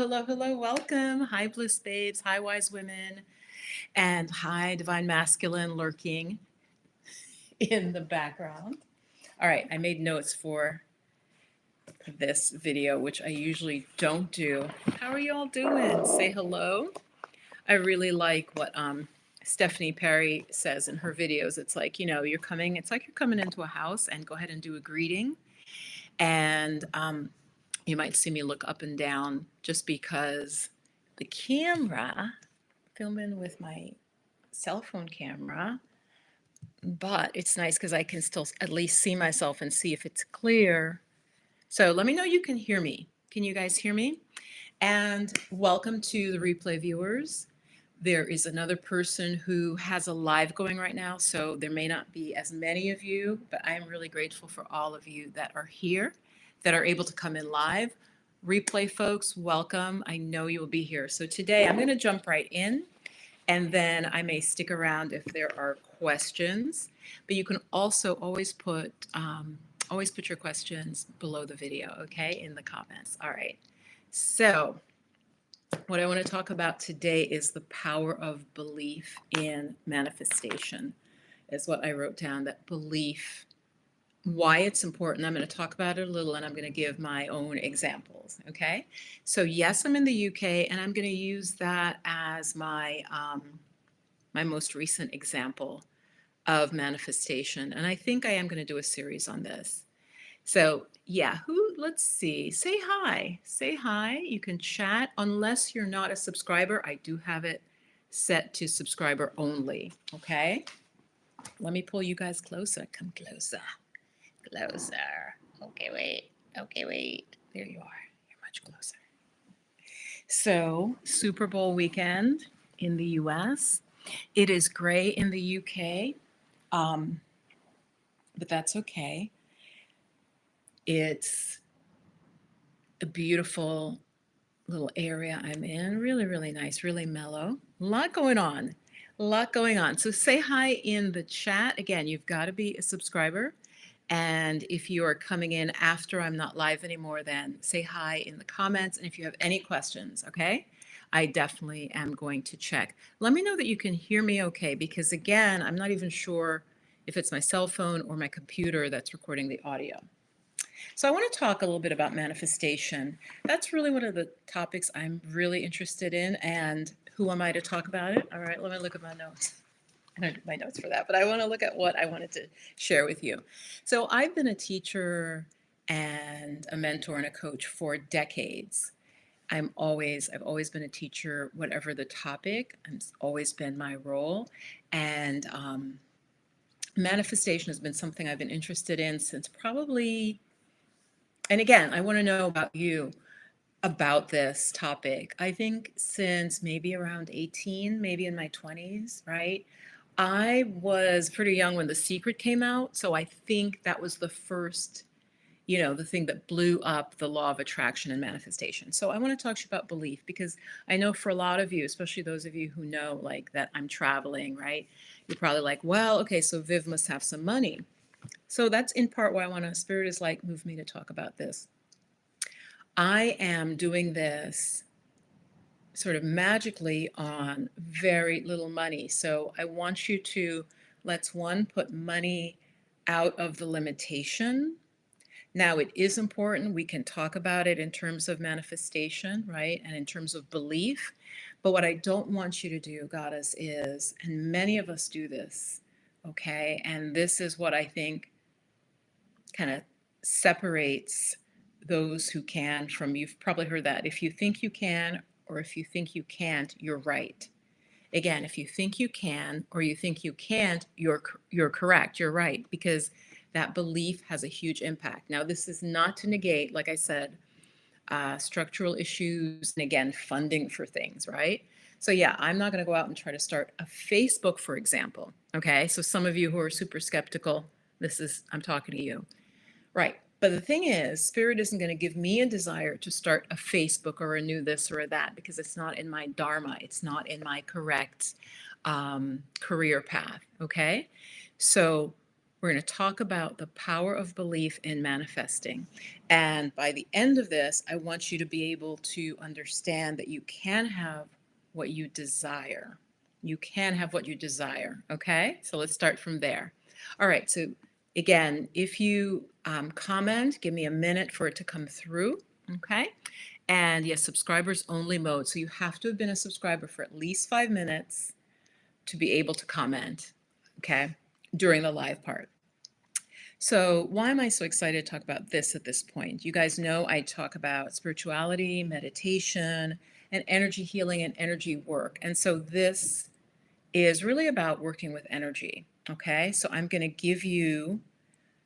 Hello, hello, welcome. Hi, Bliss Babes. Hi, Wise Women. And hi, Divine Masculine lurking in the background. All right, I made notes for this video, which I usually don't do. How are you all doing? Say hello. I really like what Stephanie Perry says in her videos. It's like, it's like you're coming into a house and go ahead and do a greeting. And you might see me look up and down just because the camera, filming with my cell phone camera, but it's nice because I can still at least see myself and see if it's clear. So let me know you can hear me. Can you guys hear me? And welcome to the replay viewers. There is another person who has a live going right now, so there may not be as many of you, but I am really grateful for all of you that are here, that are able to come in live. Replay folks, welcome. I know you will be here. So today I'm going to jump right in, and then I may stick around if there are questions. But you can also always put your questions below the video, okay, in the comments. All right. So what I want to talk about today is the power of belief in manifestation, is what I wrote down, that belief, why it's important. I'm going to talk about it a little and I'm going to give my own examples. Okay. So, yes, I'm in the UK and I'm going to use that as my most recent example of manifestation. And I think I am going to do a series on this. So, yeah, let's see. Say hi. Say hi. You can chat unless you're not a subscriber. I do have it set to subscriber only. Okay. Let me pull you guys closer. Come closer. Closer. Okay, wait. Okay, wait. There you are. You're much closer. So, Super Bowl weekend in the US. It is gray in the UK, but that's okay. It's a beautiful little area I'm in. Really, really nice, really mellow. A lot going on. A lot going on. So say hi in the chat. Again, you've got to be a subscriber. And if you are coming in after I'm not live anymore, then say hi in the comments. And if you have any questions, okay, I definitely am going to check. Let me know that you can hear me okay, because again, I'm not even sure if it's my cell phone or my computer that's recording the audio. So I want to talk a little bit about manifestation. That's really one of the topics I'm really interested in. And who am I to talk about it? All right, let me look at my notes. I don't do my notes for that, but I want to look at what I wanted to share with you. So I've been a teacher and a mentor and a coach for decades. I've always been a teacher, whatever the topic. It's always been my role. And manifestation has been something I've been interested in since probably, and again, I want to know about you about this topic. I think since maybe around 18, maybe in my 20s, right? I was pretty young when The Secret came out, so I think that was the first, the thing that blew up the law of attraction and manifestation. So I want to talk to you about belief because I know for a lot of you, especially those of you who know like that I'm traveling, right? You're probably like, well, okay, so Viv must have some money. So that's in part why Spirit is like, move me to talk about this. I am doing this sort of magically on very little money. So I want you to, let's one, put money out of the limitation. Now, it is important. We can talk about it in terms of manifestation, right? And in terms of belief. But what I don't want you to do, Goddess, is, and many of us do this, okay? And this is what I think kind of separates those who can from, you've probably heard that. If you think you can or if you think you can't, you're right. Again, if you think you can or you think you can't, you're correct. You're right, because that belief has a huge impact. Now, this is not to negate, like I said, structural issues and again, funding for things, right? So yeah, I'm not going to go out and try to start a Facebook, for example. Okay, so some of you who are super skeptical, I'm talking to you. Right. But the thing is, Spirit isn't going to give me a desire to start a Facebook or a new this or a that because it's not in my dharma. It's not in my correct career path. Okay. So We're going to talk about the power of belief in manifesting. And by the end of this, I want you to be able to understand that you can have what you desire. You can have what you desire. Okay. So let's start from there. All right. So, again, if you comment, give me a minute for it to come through. Okay. And yes, subscribers only mode. So you have to have been a subscriber for at least 5 minutes to be able to comment. Okay. During the live part. So, why am I so excited to talk about this at this point? You guys know I talk about spirituality, meditation, and energy healing and energy work. And so, this is really about working with energy. Okay. So, I'm going to give you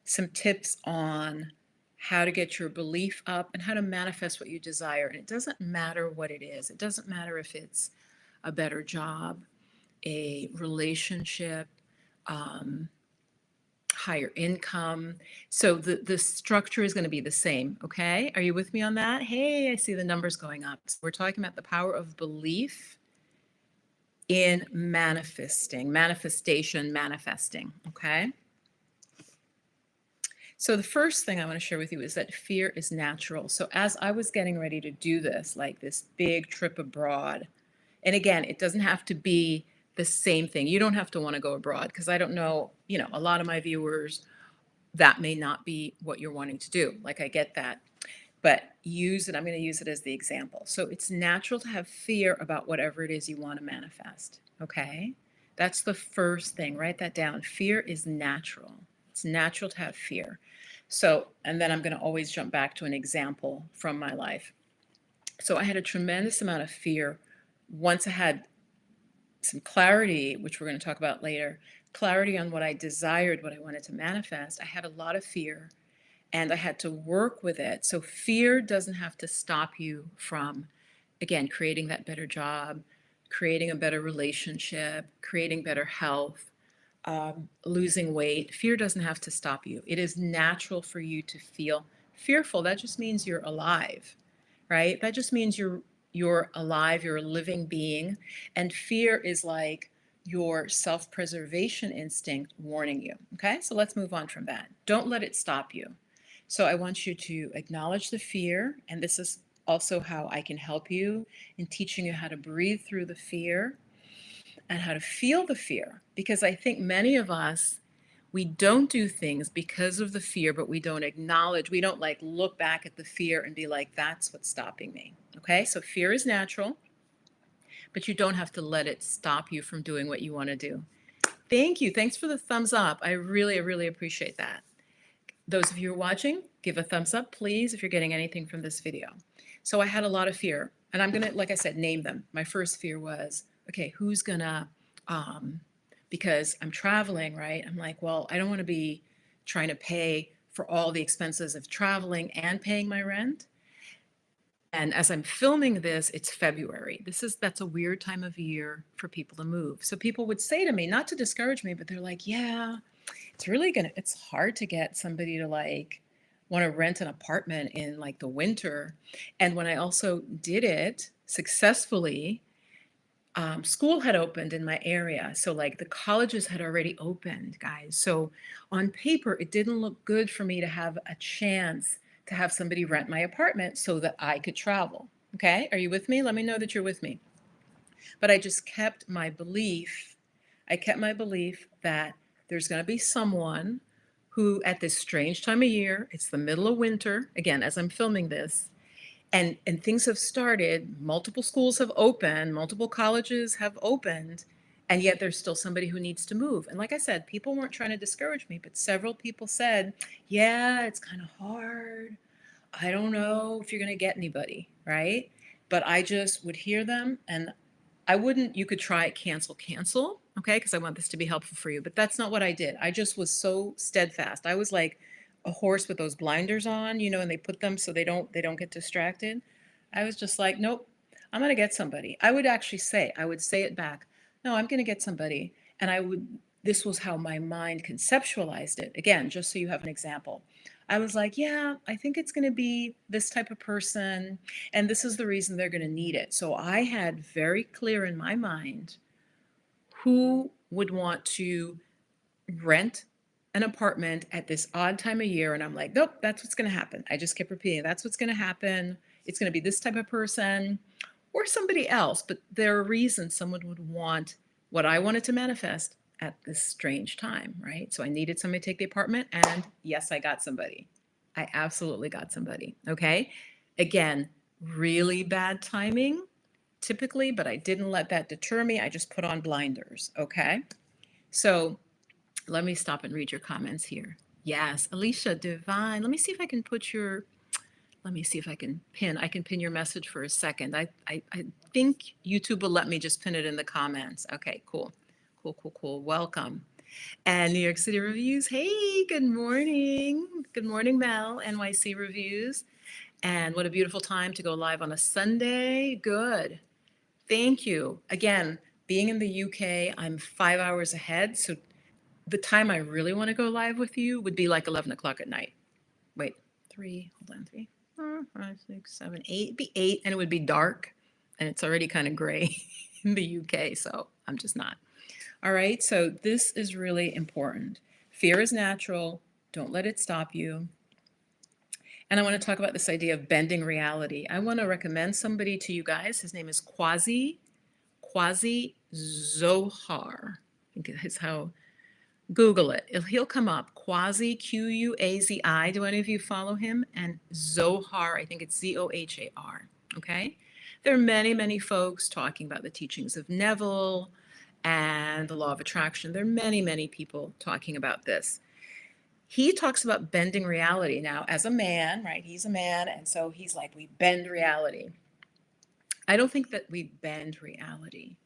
some tips on how to get your belief up and how to manifest what you desire. And it doesn't matter what it is, it doesn't matter if it's a better job, a relationship, um, higher income. So the structure is going to be the same. Okay. Are you with me on that? Hey, I see the numbers going up. So we're talking about the power of belief in manifesting. Okay. So the first thing I want to share with you is that fear is natural. So as I was getting ready to do this, like this big trip abroad, and again, it doesn't have to be the same thing. You don't have to want to go abroad because I don't know, a lot of my viewers, that may not be what you're wanting to do. Like, I get that. But use it. I'm going to use it as the example. So it's natural to have fear about whatever it is you want to manifest. Okay. That's the first thing. Write that down. Fear is natural. It's natural to have fear. So, and then I'm going to always jump back to an example from my life. So I had a tremendous amount of fear once I had some clarity, which we're going to talk about later, clarity on what I desired, what I wanted to manifest. I had a lot of fear and I had to work with it. So fear doesn't have to stop you from, again, creating that better job, creating a better relationship, creating better health, losing weight. Fear doesn't have to stop you. It is natural for you to feel fearful. That just means you're alive, right? That just means you're alive, you're a living being, and fear is like your self-preservation instinct warning you. Okay? So let's move on from that. Don't let it stop you. So I want you to acknowledge the fear, and this is also how I can help you in teaching you how to breathe through the fear and how to feel the fear, because I think many of us, we don't do things because of the fear, but we don't acknowledge, we don't like look back at the fear and be like, that's what's stopping me. Okay. So fear is natural, but you don't have to let it stop you from doing what you want to do. Thank you. Thanks for the thumbs up. I really appreciate that. Those of you who are watching, give a thumbs up, please, if you're getting anything from this video. So I had a lot of fear, and I'm going to, like I said, name them. My first fear was, okay, who's going to, because I'm traveling, right? I'm like, well, I don't want to be trying to pay for all the expenses of traveling and paying my rent. And as I'm filming this, it's February. That's a weird time of year for people to move. So people would say to me, not to discourage me, but they're like, yeah, it's hard to get somebody to like want to rent an apartment in like the winter. And when I also did it successfully, school had opened in my area. So like the colleges had already opened, guys. So on paper, it didn't look good for me to have a chance to have somebody rent my apartment so that I could travel. Okay. Are you with me? Let me know that you're with me. But I just kept my belief. I kept my belief that there's going to be someone who, at this strange time of year, it's the middle of winter, again, as I'm filming this, and things have started, multiple schools have opened, multiple colleges have opened, and yet there's still somebody who needs to move. And like I said, people weren't trying to discourage me, but several people said, yeah, it's kind of hard. I don't know if you're going to get anybody, right? But I just would hear them, and I wouldn't, you could try cancel, okay? Because I want this to be helpful for you. But that's not what I did. I just was so steadfast. I was like a horse with those blinders on, and they put them so they don't get distracted. I was just like, nope, I'm gonna get somebody. I would say it back. No, I'm gonna get somebody. And this was how my mind conceptualized it. Again, just so you have an example. I was like, yeah, I think it's going to be this type of person, and this is the reason they're going to need it. So I had very clear in my mind who would want to rent an apartment at this odd time of year. And I'm like, nope, that's what's going to happen. I just kept repeating, that's what's going to happen. It's going to be this type of person or somebody else. But there are reasons someone would want what I wanted to manifest at this strange time, right? So I needed somebody to take the apartment. And yes, I got somebody. I absolutely got somebody. Okay. Again, really bad timing typically, but I didn't let that deter me. I just put on blinders. Okay. So let me stop and read your comments here. Yes, Alicia, divine. Let me see if I can put your, let me see if I can pin. I can pin your message for a second. I think YouTube will let me just pin it in the comments. Okay, cool. Cool, cool, cool. Welcome. And New York City Reviews. Hey, good morning. Good morning, Mel, NYC Reviews. And what a beautiful time to go live on a Sunday. Good. Thank you. Again, being in the UK, I'm 5 hours ahead. So the time I really want to go live with you would be like 11 o'clock at night. Wait, hold on, 3, 4, 5, 6, 7, 8. It'd be 8 and it would be dark and it's already kind of gray in the UK. So I'm just not. All right. So this is really important. Fear is natural. Don't let it stop you. And I want to talk about this idea of bending reality. I want to recommend somebody to you guys. His name is Quasi Zohar. I think is how, Google it. He'll come up. Quasi, Quazi. Do any of you follow him? And Zohar, I think it's Zohar. Okay. There are many, many folks talking about the teachings of Neville and the law of attraction. There are many, many people talking about this. He talks about bending reality now as a man, right? He's a man. And so he's like, we bend reality. I don't think that we bend reality.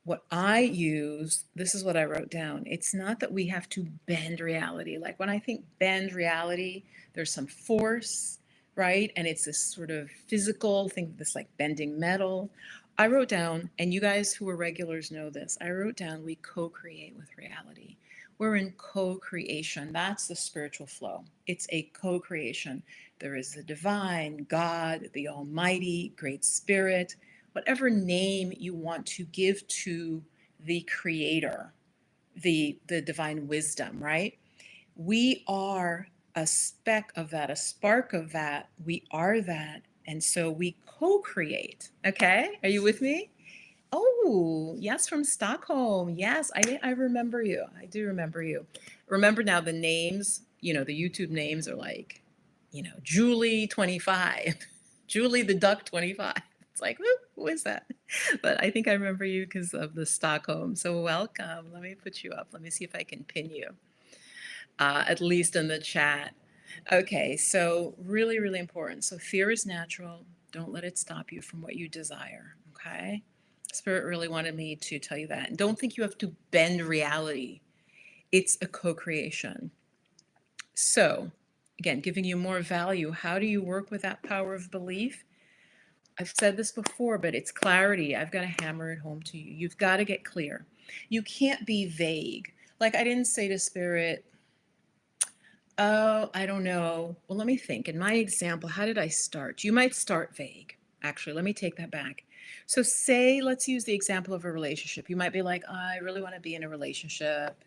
What I use, this is what I wrote down. It's not that we have to bend reality. Like when I think bend reality, there's some force, right? And it's this sort of physical, think of this like bending metal. I wrote down, and you guys who are regulars know this, I wrote down we co-create with reality. We're in co-creation. That's the spiritual flow. It's a co-creation. There is the divine, God, the Almighty, Great Spirit, whatever name you want to give to the creator, the divine wisdom, right? We are a speck of that, a spark of that. We are that. And so we co-create. Okay? Are you with me? Oh, yes, from Stockholm. Yes, I remember you. I do remember you. Remember now the names, the YouTube names are like, Julie 25, Julie the Duck 25. It's like, who is that? But I think I remember you because of the Stockholm. So welcome. Let me put you up. Let me see if I can pin you, at least in the chat. Okay, so really, really important. So fear is natural. Don't let it stop you from what you desire. Okay. Spirit really wanted me to tell you that. And don't think you have to bend reality. It's a co-creation. So, again, giving you more value. How do you work with that power of belief? I've said this before, but it's clarity. I've got to hammer it home to you. You've got to get clear. You can't be vague. Like I didn't say to Spirit, oh, I don't know. Well, let me think. In my example, how did I start? You might start vague. Actually, let me take that back. So say, let's use the example of a relationship. You might be like, I really want to be in a relationship,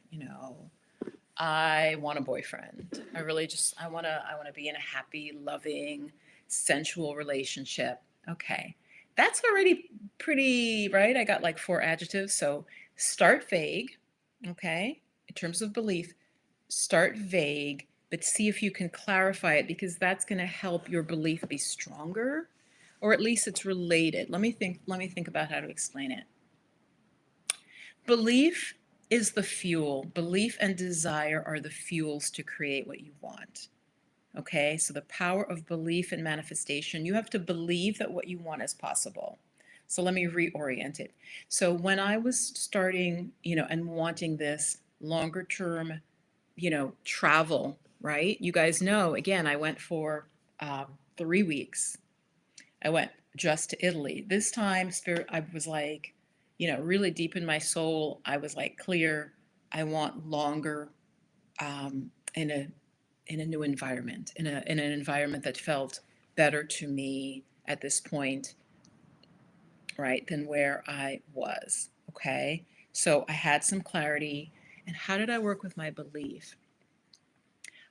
I want a boyfriend. I want to be in a happy, loving, sensual relationship. Okay. That's already pretty, right? I got like 4 adjectives. So start vague, okay? In terms of belief, start vague, but see if you can clarify it because that's going to help your belief be stronger, or at least it's related. Let me think about how to explain it. Belief is the fuel. Belief and desire are the fuels to create what you want. Okay, so the power of belief and manifestation, you have to believe that what you want is possible. So let me reorient it. So when I was starting, and wanting this longer term, travel, right? You guys know, again, I went for 3 weeks. I went just to Italy. This time, Spirit, I was like, really deep in my soul, I was like clear. I want longer in a new environment, in an environment that felt better to me at this point, right, than where I was. Okay, so I had some clarity. And how did I work with my belief?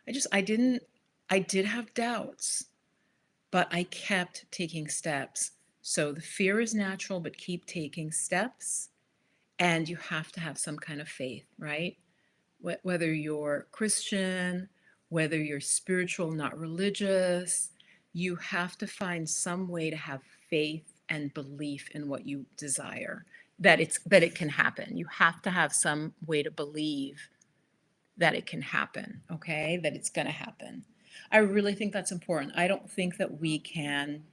I did have doubts, but I kept taking steps. So the fear is natural, but keep taking steps. And you have to have some kind of faith, right? Whether you're Christian, whether you're spiritual, not religious, you have to find some way to have faith and belief in what you desire, that it can happen. You have to have some way to believe that it can happen, okay? That it's going to happen. I really think that's important. I don't think that we can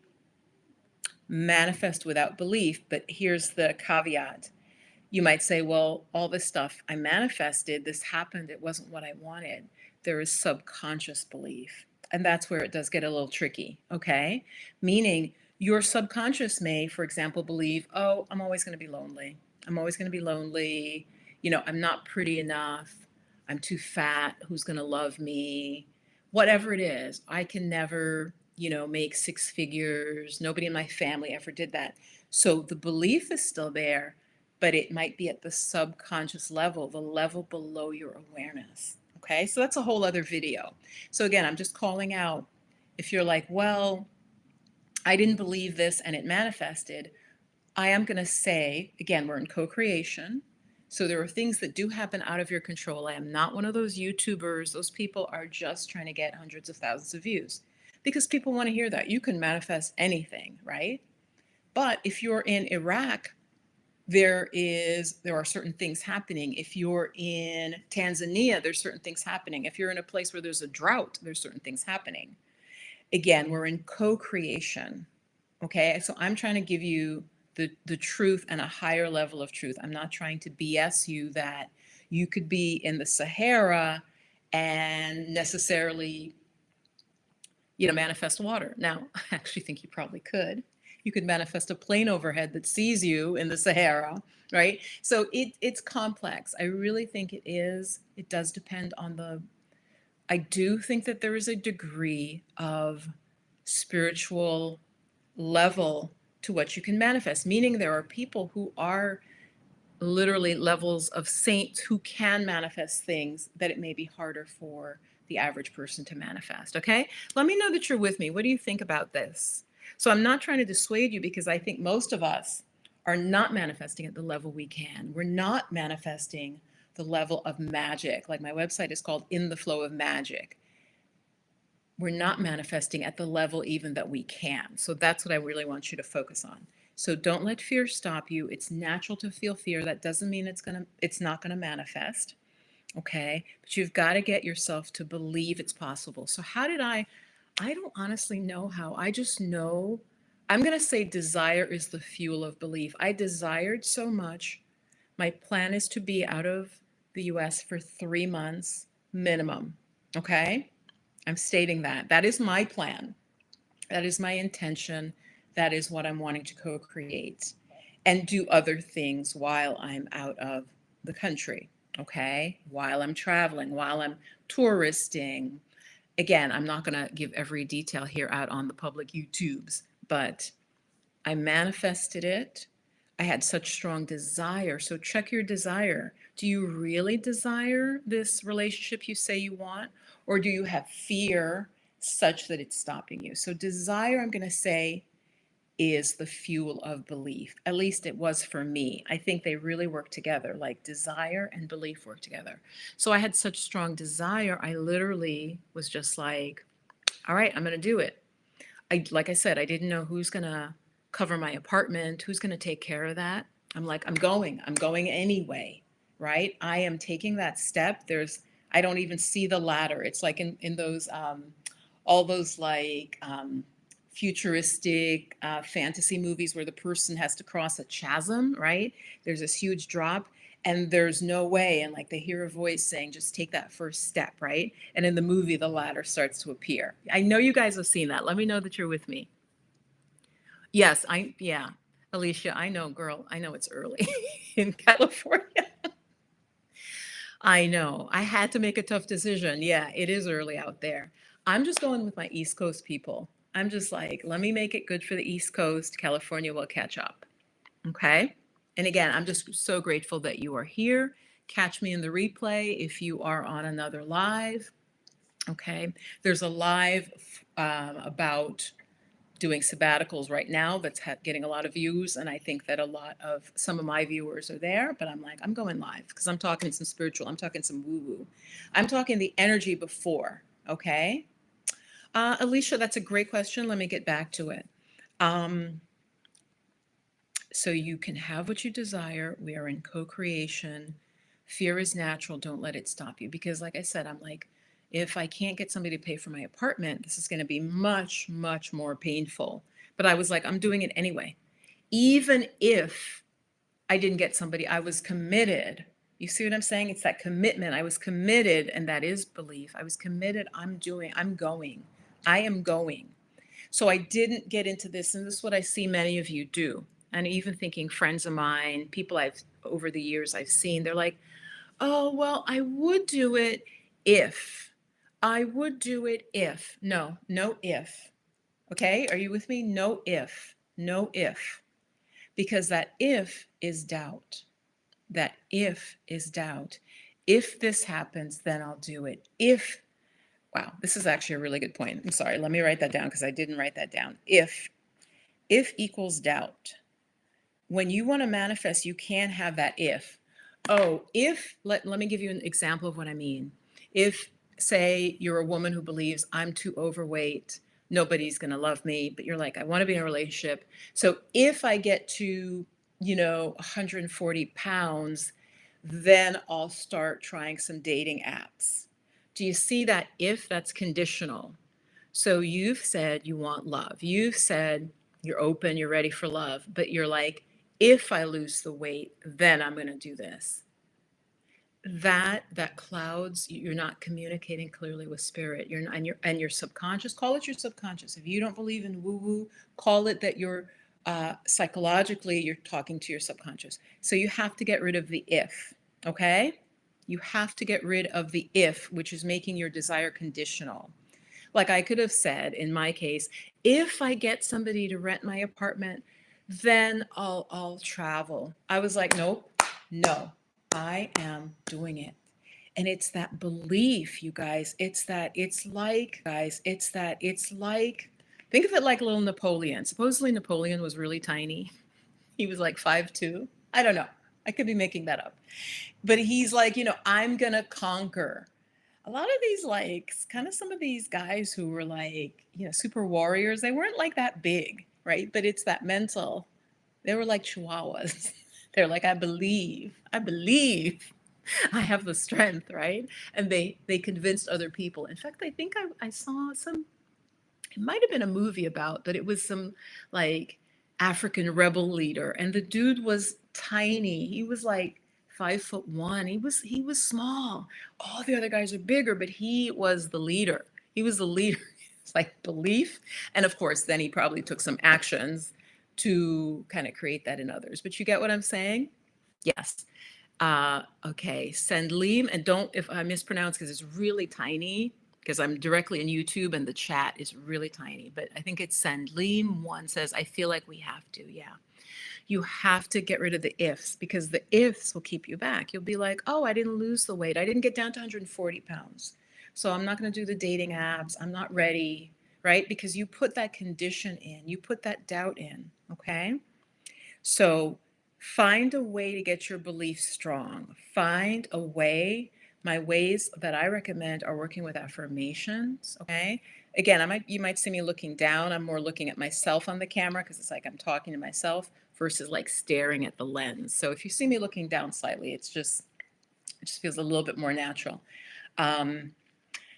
manifest without belief, but here's the caveat. You might say, well, all this stuff I manifested, this happened, it wasn't what I wanted. There is subconscious belief. And that's where it does get a little tricky, okay? Meaning your subconscious may, for example, believe, oh, I'm always going to be lonely. I'm always going to be lonely. You know, I'm not pretty enough. I'm too fat. Who's going to love me? Whatever it is, I can never, make six figures. Nobody in my family ever did that. So the belief is still there, but it might be at the subconscious level, the level below your awareness. Okay, so that's a whole other video. So again, I'm just calling out if you're like, well, I didn't believe this and it manifested. I am going to say, again, we're in co creation. So there are things that do happen out of your control. I am not one of those YouTubers. Those people are just trying to get hundreds of thousands of views because people want to hear that. You can manifest anything, right? But if you're in Iraq, there are certain things happening. If you're in Tanzania, there's certain things happening. If you're in a place where there's a drought, there's certain things happening. Again, we're in co-creation. Okay, so I'm trying to give you the truth and a higher level of truth. I'm not trying to BS you that you could be in the Sahara and necessarily, manifest water. Now, I actually think you probably could. You could manifest a plane overhead that sees you in the Sahara, right? So it's complex. I really think it is. It does depend on I do think that there is a degree of spiritual level to what you can manifest, meaning there are people who are literally levels of saints who can manifest things that it may be harder for the average person to manifest. Okay. Let me know that you're with me. What do you think about this? So I'm not trying to dissuade you because I think most of us are not manifesting at the level we can. We're not manifesting the level of magic. Like my website is called In the Flow of Magic. We're not manifesting at the level even that we can. So that's what I really want you to focus on. So don't let fear stop you. It's natural to feel fear. That doesn't mean it's not going to manifest. Okay? But you've got to get yourself to believe it's possible. So how did I don't honestly know how. I just know I'm going to say desire is the fuel of belief. I desired so much. My plan is to be out of the US for 3 months minimum. Okay? I'm stating that. That is my plan. That is my intention. That is what I'm wanting to co create and do other things while I'm out of the country. Okay. While I'm traveling, while I'm touristing. Again, I'm not going to give every detail here out on the public YouTubes, but I manifested it. I had such strong desire. So check your desire. Do you really desire this relationship you say you want? Or do you have fear such that it's stopping you? So desire, I'm going to say, is the fuel of belief. At least it was for me. I think they really work together, like desire and belief work together. So I had such strong desire, I literally was just like, all right, I'm going to do it. Like I said, I didn't know who's going to cover my apartment, who's going to take care of that. I'm like, I'm going anyway, right? I am taking that step. I don't even see the ladder. It's like in those, all those like futuristic fantasy movies where the person has to cross a chasm, right? There's this huge drop and there's no way. And like they hear a voice saying, just take that first step, right? And in the movie, the ladder starts to appear. I know you guys have seen that. Let me know that you're with me. Yes, yeah. Alicia, I know, girl. I know it's early in California. I know. I had to make a tough decision. Yeah, it is early out there. I'm just going with my East Coast people. I'm just like, let me make it good for the East Coast. California will catch up. Okay. And again, I'm just so grateful that you are here. Catch me in the replay if you are on another live. Okay. There's a live about doing sabbaticals right now that's getting a lot of views. And I think that a lot of some of my viewers are there, but I'm like, I'm going live because I'm talking some spiritual, I'm talking some woo woo. I'm talking the energy before. Okay. Alicia, that's a great question. Let me get back to it. Um, so you can have what you desire. We are in co creation. Fear is natural. Don't let it stop you. Because, like I said, I'm like, if I can't get somebody to pay for my apartment, this is going to be much, much more painful. But I was like, I'm doing it anyway. Even if I didn't get somebody, I was committed. You see what I'm saying? It's that commitment. I was committed, and that is belief. I was committed. I'm going. I am going. So I didn't get into this, and this is what I see many of you do. And even thinking friends of mine, people I've over the years I've seen, they're like, oh, well, I would do it if. I would do it if. No, no if. Okay, are you with me? No if. No if. Because that if is doubt. That if is doubt. If this happens, then I'll do it. If, wow, this is actually a really good point. I'm sorry, let me write that down because I didn't write that down. If equals doubt. When you want to manifest, you can't have that if. Oh, let me give you an example of what I mean. If, say, you're a woman who believes I'm too overweight, nobody's going to love me, but you're like, I want to be in a relationship. So if I get to, 140 pounds, then I'll start trying some dating apps. Do you see that if that's conditional? So you've said you want love. You've said you're open, you're ready for love, but you're like, if I lose the weight, then I'm going to do this. That clouds, you're not communicating clearly with spirit. You're not, and your subconscious, call it your subconscious. If you don't believe in woo woo, call it that you're psychologically you're talking to your subconscious. So you have to get rid of the if, okay? You have to get rid of the if, which is making your desire conditional. Like I could have said in my case, if I get somebody to rent my apartment, then I'll travel. I was like, nope, no, I am doing it. And it's that belief, you guys. It's like, think of it like a little Napoleon. Supposedly Napoleon was really tiny. He was like 5'2". I don't know. I could be making that up. But he's like, I'm gonna conquer a lot of these, like kind of some of these guys who were like, super warriors, they weren't like that big, right? But it's that mental. They were like chihuahuas. They're like, I believe I have the strength, right? And they convinced other people. In fact, I think I saw some, it might have been a movie about, but it was some like African rebel leader, and the dude was tiny. He was like 5'1". He was small. All the other guys are bigger, but he was the leader. He was the leader. It's like belief, and of course, then he probably took some actions to kind of create that in others. But you get what I'm saying? Yes. Okay, Sendleem, and don't if I mispronounce because it's really tiny, because I'm directly in YouTube and the chat is really tiny, but I think it's Sendleem one says, I feel like we have to. Yeah. You have to get rid of the ifs because the ifs will keep you back. You'll be like, oh, I didn't lose the weight. I didn't get down to 140 pounds. So I'm not going to do the dating apps. I'm not ready, right? Because you put that condition in, you put that doubt in. Okay. So find a way to get your beliefs strong. Find a way. My ways that I recommend are working with affirmations. Okay. Again, you might see me looking down. I'm more looking at myself on the camera because it's like I'm talking to myself versus like staring at the lens. So if you see me looking down slightly, it just feels a little bit more natural. Um,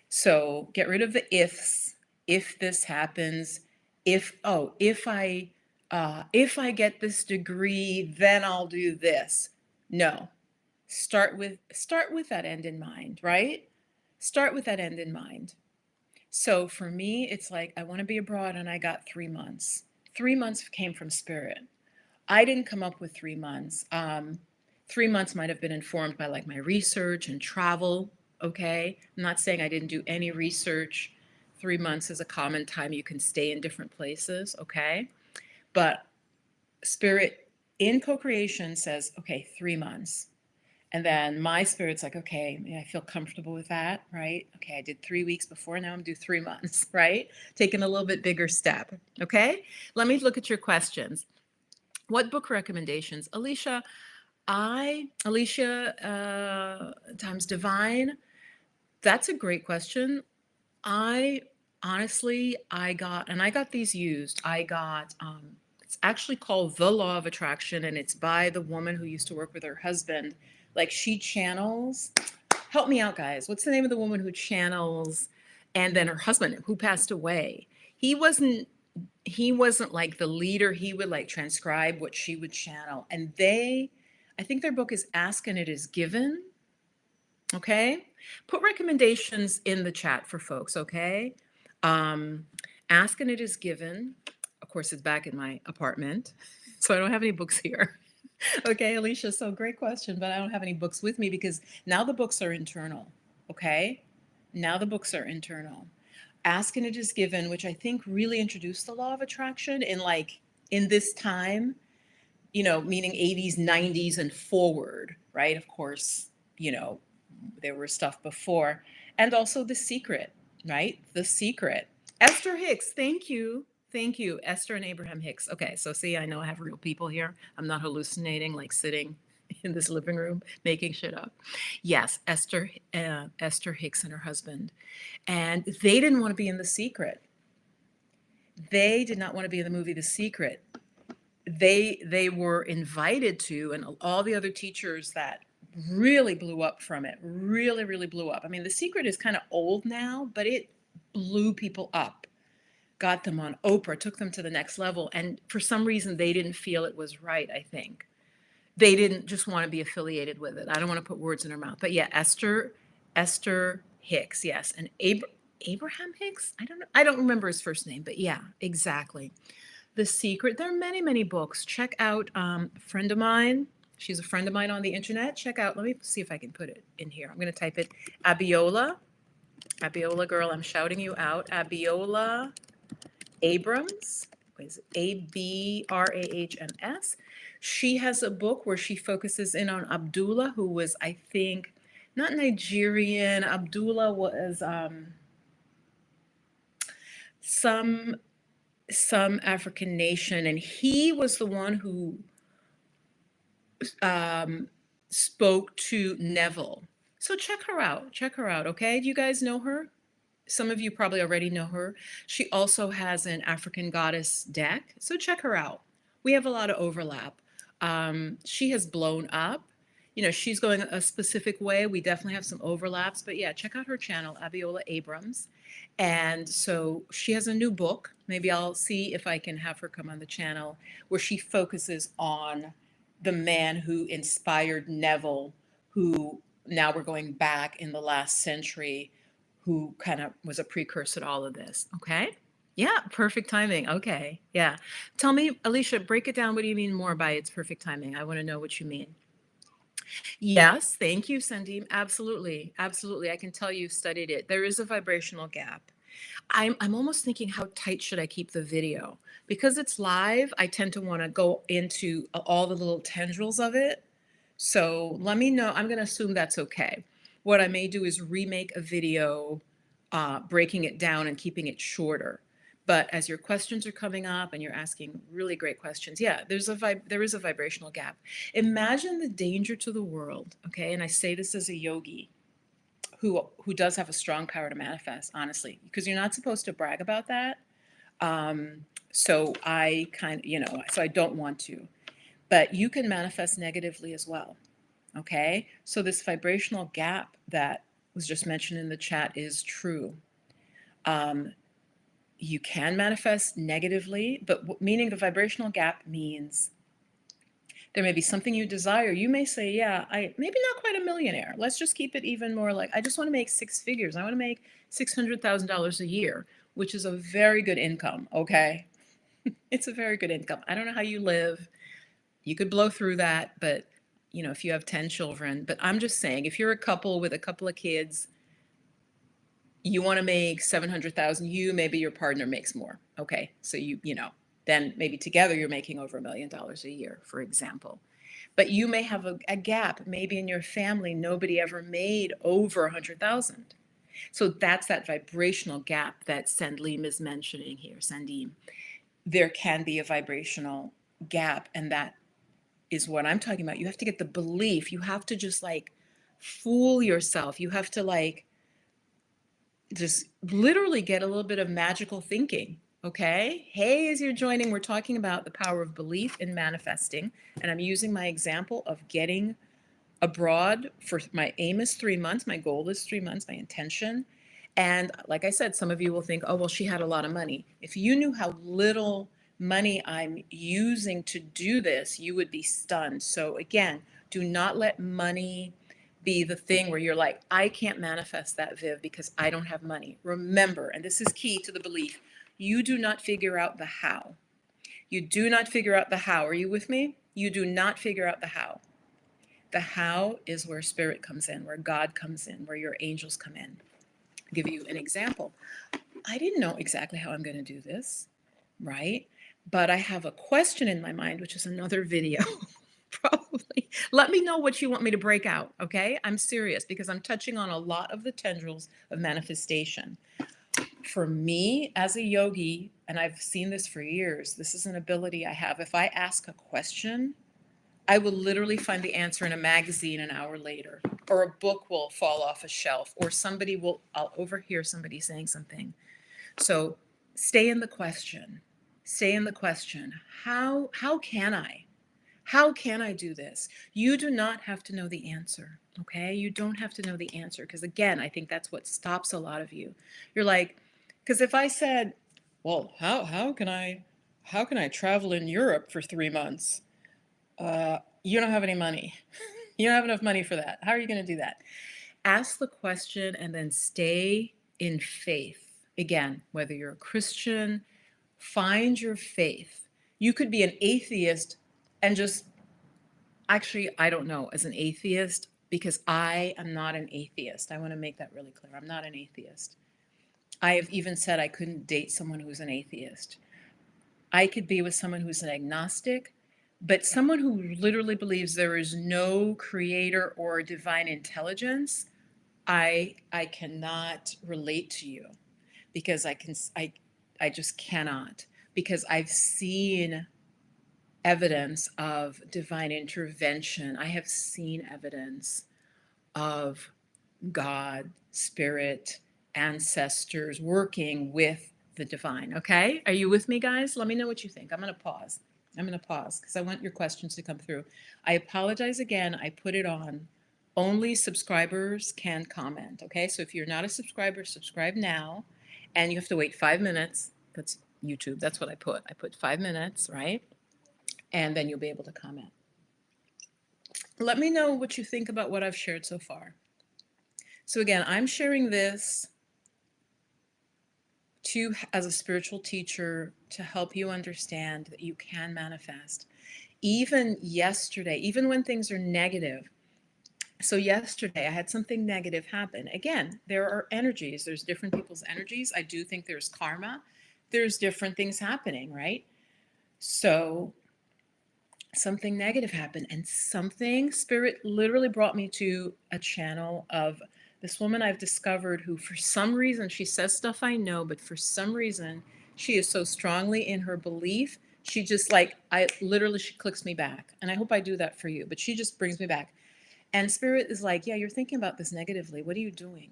so get rid of the ifs. If this happens, if I get this degree, then I'll do this. No. Start with that end in mind, right? Start with that end in mind. So for me, it's like I want to be abroad and I got 3 months. 3 months came from spirit. I didn't come up with 3 months. 3 months might have been informed by like my research and travel. Okay. I'm not saying I didn't do any research. 3 months is a common time you can stay in different places. Okay. But spirit in co creation says, okay, 3 months. And then my spirit's like, okay, yeah, I feel comfortable with that, right? Okay, I did 3 weeks before, now I'm gonna do 3 months, right? Taking a little bit bigger step. Okay. Let me look at your questions. What book recommendations? Alicia times Divine. That's a great question. I honestly, I got these used. It's actually called The Law of Attraction, and it's by the woman who used to work with her husband. Like she channels, help me out, guys. What's the name of the woman who channels, and then her husband who passed away? He wasn't, he wasn't like the leader. He would like transcribe what she would channel. And I think their book is Ask and It Is Given. Okay. Put recommendations in the chat for folks. Okay. Um, Ask and It Is Given. Of course, it's back in my apartment, so I don't have any books here. Okay, Alicia, so great question, but I don't have any books with me because now the books are internal. Okay. Now the books are internal. Ask and It Is Given, which I think really introduced the law of attraction in this time, meaning 80s, 90s, and forward, right? Of course, there was stuff before. And also The Secret, right? The Secret. Esther Hicks, thank you. Thank you, Esther and Abraham Hicks. Okay, so see, I know I have real people here. I'm not hallucinating, like sitting in this living room making shit up. Yes, Esther Hicks and her husband, and they didn't want to be in The Secret. They did not want to be in the movie The Secret. They were invited to, and all the other teachers that really blew up from it, really, really blew up. I mean, The Secret is kind of old now, but it blew people up, got them on Oprah, took them to the next level. And for some reason, they didn't feel it was right, I think. They didn't just want to be affiliated with it. I don't want to put words in her mouth. But yeah, Esther Hicks, yes. And Abraham Hicks? I don't remember his first name, but yeah, exactly. The Secret. There are many, many books. Check out a friend of mine. She's a friend of mine on the internet. Check out, let me see if I can put it in here. I'm going to type it. Abiola girl, I'm shouting you out. Abiola Abrams. Is it Abrahms? She has a book where she focuses in on Abdullah, who was, I think, not Nigerian. Abdullah was some African nation, and he was the one who spoke to Neville. So check her out. Check her out. Okay. Do you guys know her? Some of you probably already know her. She also has an African goddess deck. So check her out. We have a lot of overlap. She has blown up. She's going a specific way. We definitely have some overlaps. But yeah, check out her channel, Abiola Abrams. And so she has a new book. Maybe I'll see if I can have her come on the channel where she focuses on the man who inspired Neville, who now we're going back in the last century, who kind of was a precursor to all of this. Okay. Yeah. Perfect timing. Okay. Yeah. Tell me, Alicia, break it down. What do you mean more by it's perfect timing? I want to know what you mean. Yes. Thank you, Sandeem. Absolutely. Absolutely. I can tell you've studied it. There is a vibrational gap. I'm almost thinking, how tight should I keep the video? Because it's live, I tend to want to go into all the little tendrils of it. So let me know. I'm going to assume that's okay. What I may do is remake a video, breaking it down and keeping it shorter. But as your questions are coming up and you're asking really great questions, yeah, there is a vibrational gap. Imagine the danger to the world, okay? And I say this as a yogi who does have a strong power to manifest, honestly, because you're not supposed to brag about that. So I so I don't want to, but you can manifest negatively as well. Okay. So this vibrational gap that was just mentioned in the chat is true. You can manifest negatively, but meaning the vibrational gap means there may be something you desire. You may say, yeah, maybe not quite a millionaire. Let's just keep it even more like, I just want to make 6 figures. I want to make $600,000 a year, which is a very good income. Okay. It's a very good income. I don't know how you live. You could blow through that, but if you have 10 children, but I'm just saying, if you're a couple with a couple of kids, you want to make 700,000, maybe your partner makes more. Okay. So then maybe together you're making over $1 million a year, for example. But you may have a gap. Maybe in your family, nobody ever made over 100,000. So that's that vibrational gap that Sandleem is mentioning here, Sandeem. There can be a vibrational gap, and that is what I'm talking about. You have to get the belief. You have to just like fool yourself. You have to like just literally get a little bit of magical thinking. Okay. Hey, as you're joining, we're talking about the power of belief in manifesting. And I'm using my example of getting abroad for my aim is 3 months. My goal is 3 months, my intention. And like I said, some of you will think, oh, well, she had a lot of money. If you knew how little money I'm using to do this, you would be stunned. So again, do not let money be the thing where you're like, I can't manifest that, Viv, because I don't have money. Remember, and this is key to the belief, you do not figure out the how. You do not figure out the how. Are you with me? You do not figure out the how. The how is where spirit comes in, where God comes in, where your angels come in. I'll give you an example. I didn't know exactly how I'm going to do this, right? But I have a question in my mind, which is another video. Probably. Let me know what you want me to break out, okay? I'm serious because I'm touching on a lot of the tendrils of manifestation. For me as a yogi, and I've seen this for years, this is an ability I have. If I ask a question, I will literally find the answer in a magazine an hour later, or a book will fall off a shelf, or I'll overhear somebody saying something. So stay in the question. Stay in the question. How can I? How can I do this? You do not have to know the answer, okay? You don't have to know the answer because again, I think that's what stops a lot of you. You're like, because if I said, well, how can I travel in Europe for 3 months? You don't have any money. You don't have enough money for that. How are you going to do that? Ask the question and then stay in faith. Again, whether you're a Christian, find your faith. You could be an atheist and just, actually, I don't know, as an atheist, because I am not an atheist. I want to make that really clear. I'm not an atheist. I have even said I couldn't date someone who's an atheist. I could be with someone who's an agnostic, but someone who literally believes there is no creator or divine intelligence, I cannot relate to you because I just cannot, because I've seen evidence of divine intervention. I have seen evidence of God, spirit, ancestors working with the divine. Okay? Are you with me, guys? Let me know what you think. I'm going to pause. I'm going to pause because I want your questions to come through. I apologize again. I put it on. Only subscribers can comment. Okay? So if you're not a subscriber, subscribe now. And you have to wait 5 minutes. That's YouTube. That's what I put. I put 5 minutes, right? And then you'll be able to comment. Let me know what you think about what I've shared so far. So again, I'm sharing this as a spiritual teacher to help you understand that you can manifest. Even yesterday, even when things are negative. So yesterday I had something negative happen. Again, there are energies. There's different people's energies. I do think there's karma. There's different things happening, right? So something negative happened and spirit literally brought me to a channel of this woman I've discovered who, for some reason, she says stuff I know, but for some reason, she is so strongly in her belief. She just like, she clicks me back. And I hope I do that for you, but she just brings me back. And spirit is like, yeah, you're thinking about this negatively. What are you doing?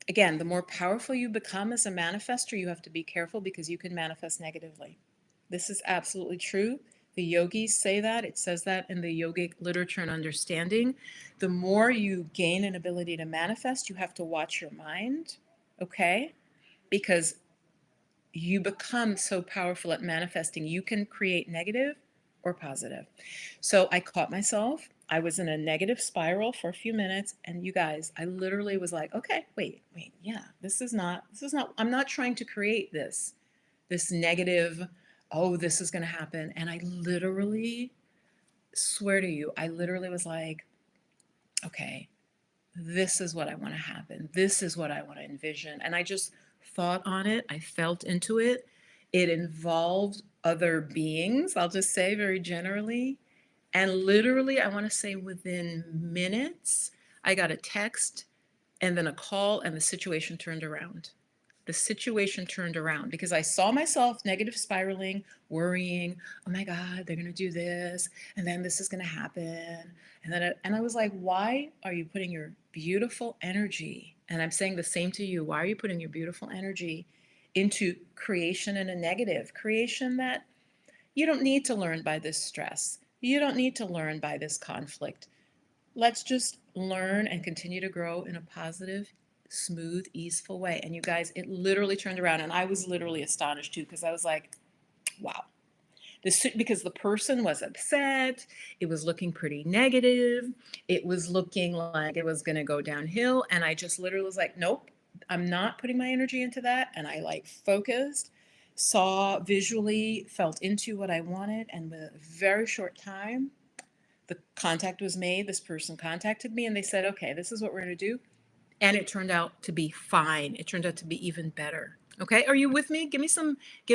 Again, the more powerful you become as a manifester, you have to be careful because you can manifest negatively. This is absolutely true. The yogis say that. It says that in the yogic literature and understanding. The more you gain an ability to manifest, you have to watch your mind, okay? Because you become so powerful at manifesting. You can create negative or positive. So I caught myself. I was in a negative spiral for a few minutes. And you guys, I literally was like, okay, wait, yeah, this is not, I'm not trying to create this negative, oh, this is going to happen. And I literally swear to you, I literally was like, okay, this is what I want to happen. This is what I want to envision. And I just thought on it. I felt into it. It involved other beings, I'll just say very generally. And literally, I want to say within minutes, I got a text and then a call, and the situation turned around. The situation turned around because I saw myself negative spiraling, worrying, oh my God, they're going to do this, and then this is going to happen. And I was like, why are you putting your beautiful energy? And I'm saying the same to you. Why are you putting your beautiful energy into creation in a negative creation that you don't need to learn by this stress? You don't need to learn by this conflict. Let's just learn and continue to grow in a positive, smooth, easeful way. And you guys, it literally turned around. And I was literally astonished too, because I was like, wow. Because the person was upset, it was looking pretty negative, it was looking like it was going to go downhill. And I just literally was like, nope, I'm not putting my energy into that. And I like focused, saw visually, felt into what I wanted. And with a very short time, the contact was made. This person contacted me and they said, okay, this is what we're going to do. And it turned out to be fine. It turned out to be even better. Okay. Are you with me? Give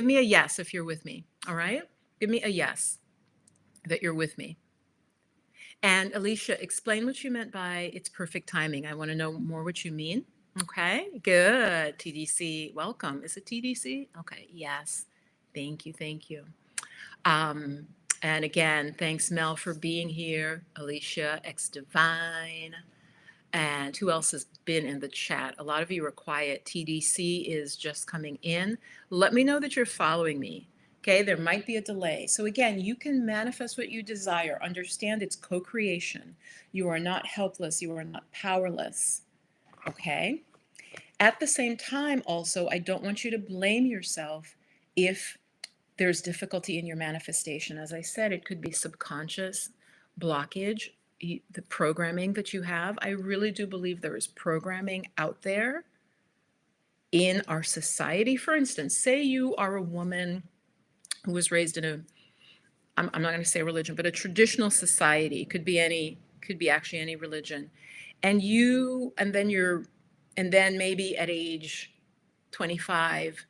me a yes if you're with me. All right. Give me a yes that you're with me. And Alicia, explain what you meant by it's perfect timing. I want to know more what you mean. Okay. Good. TDC. Welcome. Is it TDC? Okay. Yes. Thank you. Thank you. Um, and again, thanks, Mel, for being here. Alicia, X Divine. And who else has been in the chat? A lot of you are quiet. TDC is just coming in. Let me know that you're following me. Okay, there might be a delay. So again, you can manifest what you desire. Understand it's co-creation. You are not helpless. You are not powerless. Okay. At the same time, also, I don't want you to blame yourself if there's difficulty in your manifestation. As I said, it could be subconscious blockage, the programming that you have. I really do believe there is programming out there in our society. For instance, say you are a woman who was raised in a, I'm not going to say religion, but a traditional society. It could be actually any religion. And then maybe at age 25,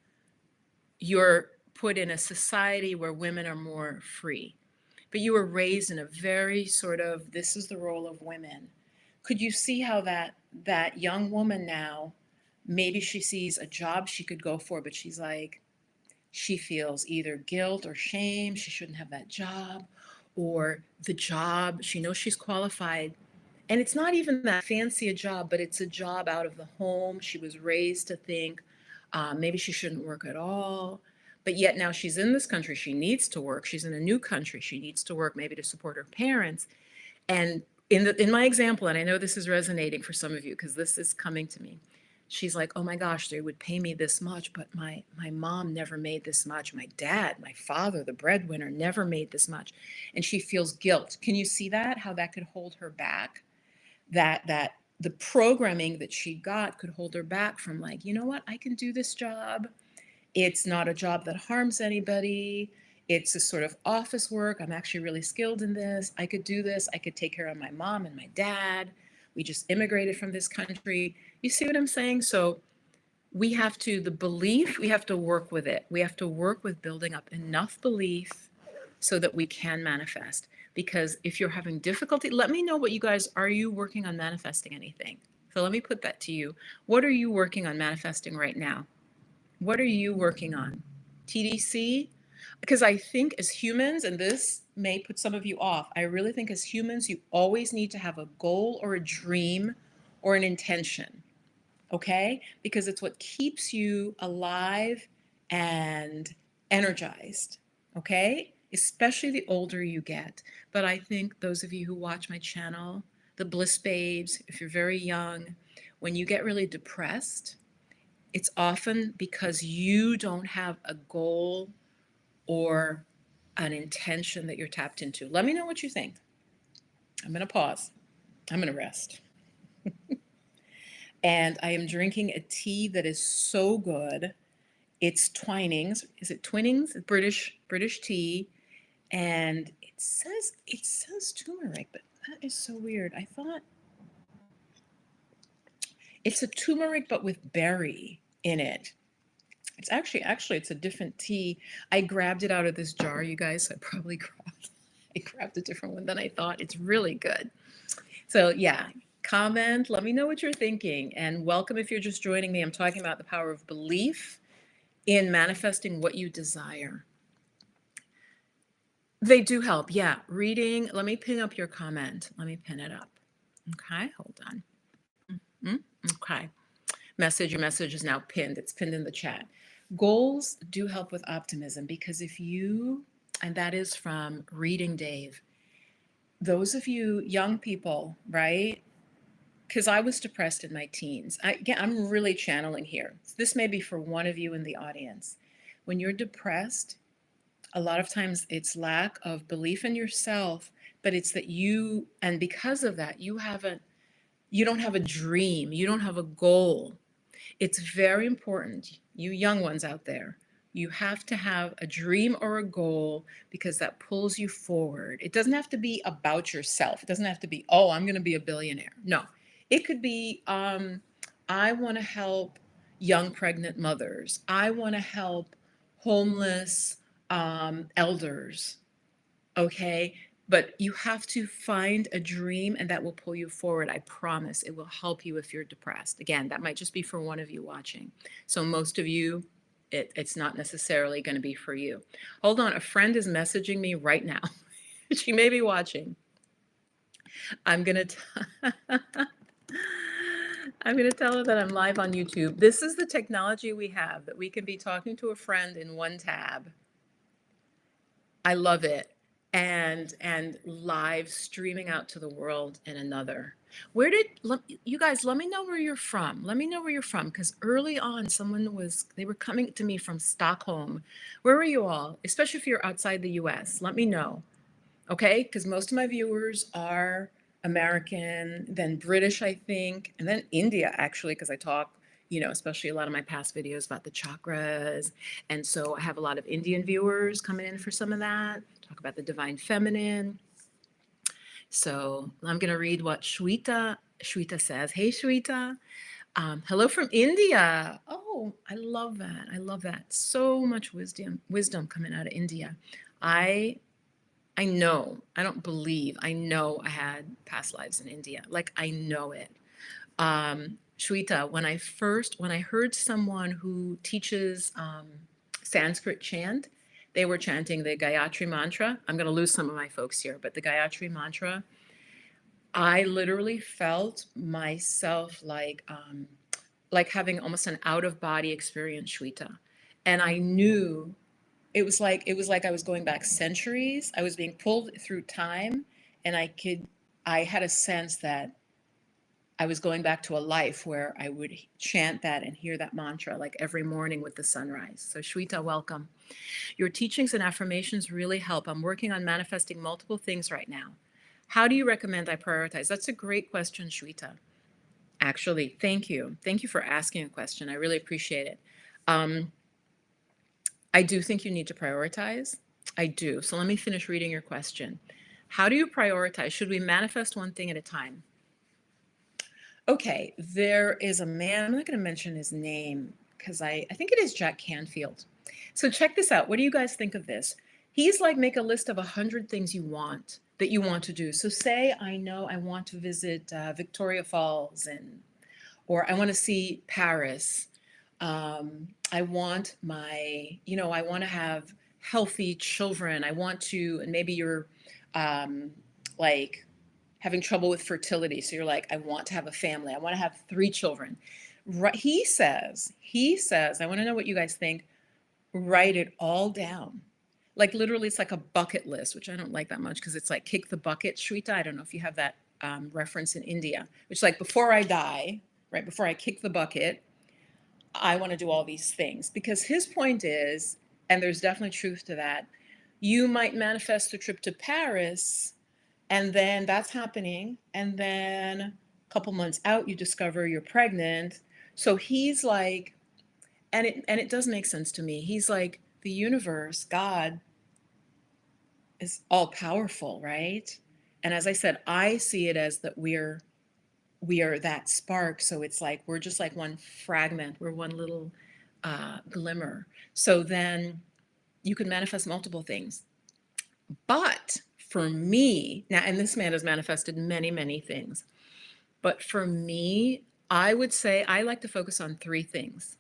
you're put in a society where women are more free. But you were raised in a very sort of, this is the role of women. Could you see how that young woman now, maybe she sees a job she could go for, but she's like, she feels either guilt or shame, she shouldn't have that job, or the job, she knows she's qualified. And it's not even that fancy a job, but it's a job out of the home. She was raised to think maybe she shouldn't work at all. But yet now she's in this country. She needs to work. She's in a new country. She needs to work maybe to support her parents. And in my example, and I know this is resonating for some of you because this is coming to me. She's like, oh my gosh, they would pay me this much, but my mom never made this much. My dad, my father, the breadwinner, never made this much. And she feels guilt. Can you see that? How that could hold her back? That the programming that she got could hold her back from like, you know what, I can do this job. It's not a job that harms anybody. It's a sort of office work. I'm actually really skilled in this. I could do this. I could take care of my mom and my dad. We just immigrated from this country. You see what I'm saying? So we have to, the belief, we have to work with it. We have to work with building up enough belief so that we can manifest. Because if you're having difficulty, let me know what you guys, are you working on manifesting anything? So let me put that to you. What are you working on manifesting right now? What are you working on? TDC? Because I think as humans, and this may put some of you off, I really think as humans, you always need to have a goal or a dream or an intention, okay? Because it's what keeps you alive and energized, okay? Especially the older you get. But I think those of you who watch my channel, the Bliss Babes, if you're very young, when you get really depressed, it's often because you don't have a goal or an intention that you're tapped into. Let me know what you think. I'm going to pause. I'm going to rest. And I am drinking a tea that is so good. It's Twinings. Is it Twinings? British tea. And it says turmeric, but that is so weird. I thought it's a turmeric but with berry in it. It's a different tea. I grabbed it out of this jar, you guys. So I grabbed a different one than I thought. It's really good. So yeah, comment. Let me know what you're thinking, and welcome if you're just joining me. I'm talking about the power of belief in manifesting what you desire. They do help. Yeah, reading. Let me pin up your comment. Let me pin it up. Okay, hold on. Mhm. Okay. Your message is now pinned. It's pinned in the chat. Goals do help with optimism because and that is from Reading Dave. Those of you young people, right? Because I was depressed in my teens. I'm really channeling here. This may be for one of you in the audience. When you're depressed, a lot of times it's lack of belief in yourself, but it's that and because of that, you don't have a dream, you don't have a goal. It's very important, you young ones out there, you have to have a dream or a goal because that pulls you forward. It doesn't have to be about yourself. It doesn't have to be, oh, I'm going to be a billionaire. No, it could be, I want to help young pregnant mothers. I want to help homeless elders. Okay. But you have to find a dream and that will pull you forward. I promise it will help you if you're depressed. Again, that might just be for one of you watching. So most of you, it's not necessarily going to be for you. Hold on. A friend is messaging me right now. She may be watching. I'm going to. I'm going to tell her that I'm live on YouTube. This is the technology we have, that we can be talking to a friend in one tab. I love it. And live streaming out to the world in another. You guys, let me know where you're from. Let me know where you're from, because early on they were coming to me from Stockholm. Where are you all? Especially if you're outside the US, let me know. Okay? Because most of my viewers are American, then British, I think, and then India, actually, because I talk, especially a lot of my past videos about the chakras. And so I have a lot of Indian viewers coming in for some of that, talk about the divine feminine. So I'm going to read what Shweta says. Hey, Shweta. Hello from India. Oh, I love that. I love that. So much wisdom coming out of India. I know, I don't believe, I know I had past lives in India. Like, I know it. Shweta, when I heard someone who teaches Sanskrit chant, they were chanting the Gayatri mantra. I'm going to lose some of my folks here, but the Gayatri mantra, I literally felt myself like having almost an out of body experience, Shweta. And I knew it was like I was going back centuries. I was being pulled through time, and I had a sense that I was going back to a life where I would chant that and hear that mantra like every morning with the sunrise. So Shweta, welcome. Your teachings and affirmations really help. I'm working on manifesting multiple things right now. How do you recommend I prioritize? That's a great question, Shweta. Actually, thank you. Thank you for asking a question. I really appreciate it. I do think you need to prioritize. I do. So let me finish reading your question. How do you prioritize? Should we manifest one thing at a time? Okay, there is a man, I'm not going to mention his name because I think it is Jack Canfield. So check this out. What do you guys think of this? He's like, make a list of 100 things that you want to do. So say, I know I want to visit Victoria Falls, or I want to see Paris. I want I want to have healthy children. I want to, and maybe you're like having trouble with fertility. So you're like, I want to have a family. I want to have 3 children. Right. He says, I want to know what you guys think. Write it all down. Like literally, it's like a bucket list, which I don't like that much because it's like kick the bucket, Shweta. I don't know if you have that reference in India, which like before I die, right before I kick the bucket, I want to do all these things. Because his point is, and there's definitely truth to that, you might manifest a trip to Paris, and then that's happening, and then a couple months out you discover you're pregnant. So he's like, and it does make sense to me. He's like, the universe, God, is all powerful, right? And as I said, I see it as that we are that spark. So it's like we're just like one fragment. We're one little glimmer. So then you can manifest multiple things. But for me, now, and this man has manifested many, many things, but for me, I would say I like to focus on three things.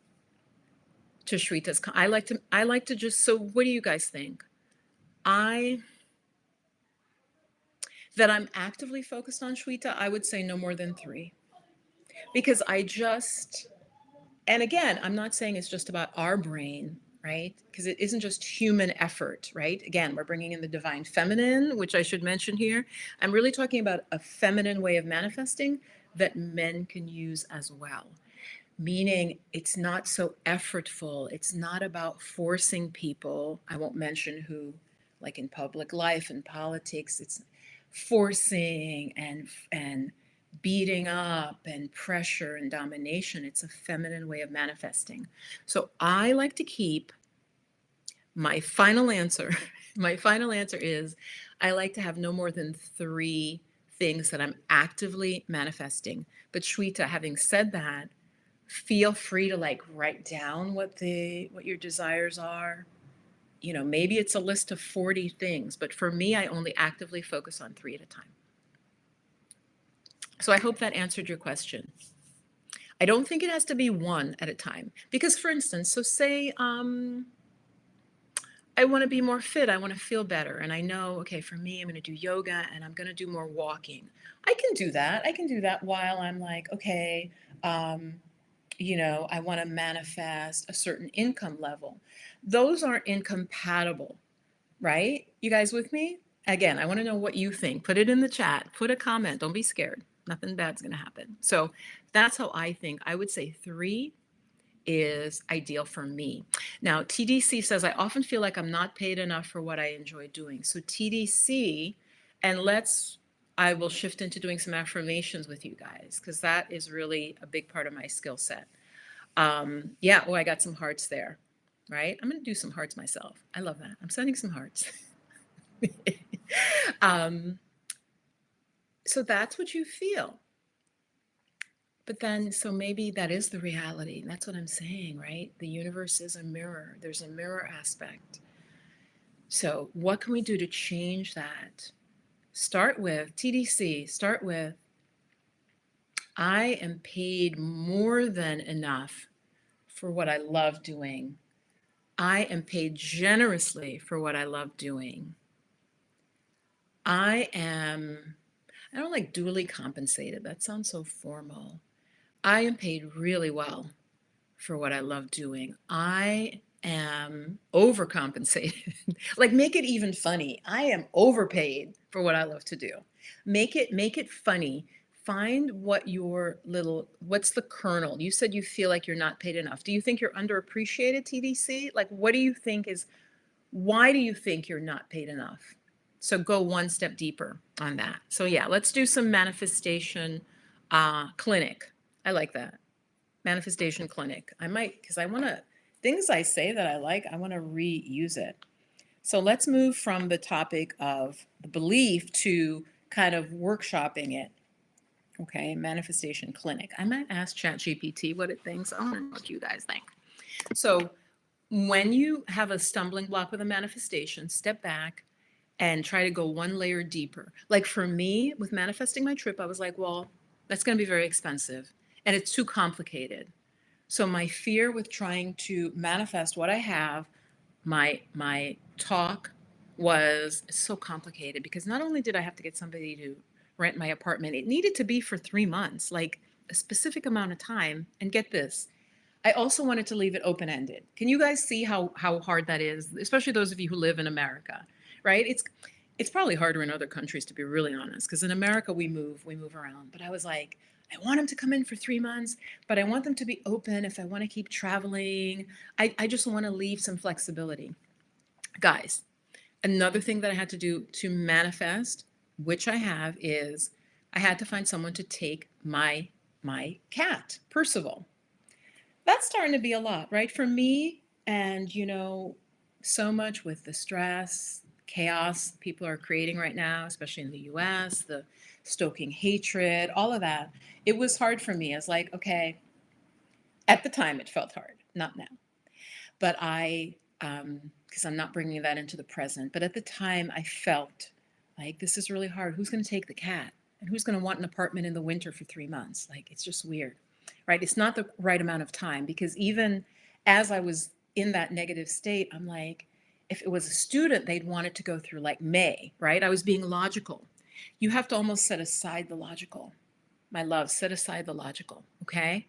To Shweta's, I like to just, so what do you guys think? I, that I'm actively focused on, Shweta, I would say no more than three. Because I just, and again, I'm not saying it's just about our brain, right? Because it isn't just human effort, right? Again, we're bringing in the divine feminine, which I should mention here. I'm really talking about a feminine way of manifesting that men can use as well. Meaning it's not so effortful. It's not about forcing people. I won't mention who, like in public life and politics, it's forcing and beating up and pressure and domination. It's a feminine way of manifesting. So I like to keep my final answer. My final answer is I like to have no more than three things that I'm actively manifesting. But Shweta, having said that, feel free to like write down what your desires are. You know, maybe it's a list of 40 things, but for me, I only actively focus on three at a time. So I hope that answered your question. I don't think it has to be one at a time because, for instance, so say I want to be more fit, I want to feel better, and I know, okay, for me, I'm going to do yoga and I'm going to do more walking. I can do that. I can do that while I'm like, okay, um, you know, I want to manifest a certain income level. Those aren't incompatible, right? You guys with me? Again, I want to know what you think. Put it in the chat, put a comment. Don't be scared. Nothing bad's going to happen. So that's how I think. I would say three is ideal for me. Now, TDC says, I often feel like I'm not paid enough for what I enjoy doing. So, TDC, and I will shift into doing some affirmations with you guys because that is really a big part of my skill set. Yeah, oh, I got some hearts there, right? I'm going to do some hearts myself. I love that. I'm sending some hearts. um, so that's what you feel. But then, so maybe that is the reality. That's what I'm saying, right? The universe is a mirror. There's a mirror aspect. So, what can we do to change that? Start with TDC, start with I am paid more than enough for what I love doing. I am paid generously for what I love doing. I don't like duly compensated. That sounds so formal. I am paid really well for what I love doing. I am overcompensated. Like make it even funny. I am overpaid for what I love to do. Make it funny. Find what's the kernel? You said you feel like you're not paid enough. Do you think you're underappreciated, TDC? Like what do you think is why do you think you're not paid enough? So go one step deeper on that. So yeah, let's do some manifestation clinic. I like that. Manifestation clinic. I might, because I want to, things I say that I like, I want to reuse it. So let's move from the topic of the belief to kind of workshopping it. Okay, manifestation clinic. I might ask ChatGPT what it thinks. I want to know what you guys think. So when you have a stumbling block with a manifestation, step back and try to go one layer deeper. Like for me, with manifesting my trip, I was like, well, that's going to be very expensive and it's too complicated. So my fear with trying to manifest what I have, my talk was so complicated because not only did I have to get somebody to rent my apartment, it needed to be for 3 months, like a specific amount of time. And get this, I also wanted to leave it open-ended. Can you guys see how hard that is, especially those of you who live in America, right? It's probably harder in other countries to be really honest, because in America we move around. But I was like, I want them to come in for 3 months, but I want them to be open if I want to keep traveling. I just want to leave some flexibility. Guys, another thing that I had to do to manifest, which I have, is I had to find someone to take my cat, Percival. That's starting to be a lot, right? For me, and so much with the stress, chaos people are creating right now, especially in the US, the stoking hatred, all of that. It was hard for me. It's like, okay, at the time it felt hard, not now. But because I'm not bringing that into the present, but at the time I felt like this is really hard. Who's going to take the cat? And who's going to want an apartment in the winter for 3 months? Like, it's just weird, right? It's not the right amount of time because even as I was in that negative state, I'm like, if it was a student, they'd want it to go through like May, right? I was being logical. You have to almost set aside the logical. My love, set aside the logical, okay?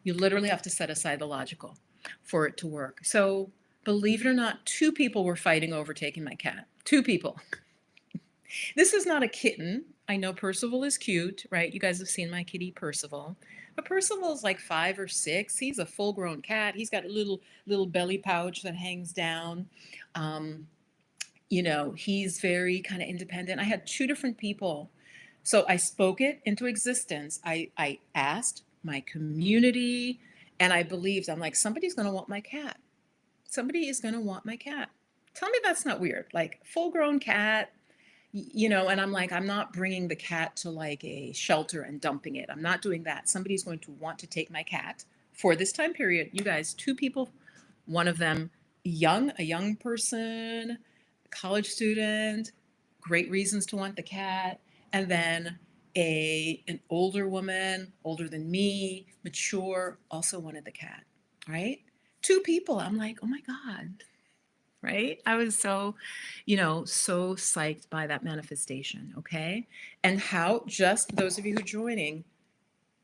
You literally have to set aside the logical for it to work. So, believe it or not, two people were fighting over taking my cat. Two people. This is not a kitten. I know Percival is cute, right? You guys have seen my kitty Percival. But Percival's like 5 or 6. He's a full-grown cat. He's got a little belly pouch that hangs down. Um, he's very kind of independent. I had two different people. So I spoke it into existence. I asked my community and I believed, I'm like, somebody's going to want my cat. Somebody is going to want my cat. Tell me that's not weird. Like, full grown cat, and I'm like, I'm not bringing the cat to like a shelter and dumping it. I'm not doing that. Somebody's going to want to take my cat for this time period. You guys, two people, one of them a young person, college student, great reasons to want the cat, and then an older woman, older than me, mature, also wanted the cat, right? Two people. I'm like, oh my God, right? I was so psyched by that manifestation, okay? And how, just those of you who are joining,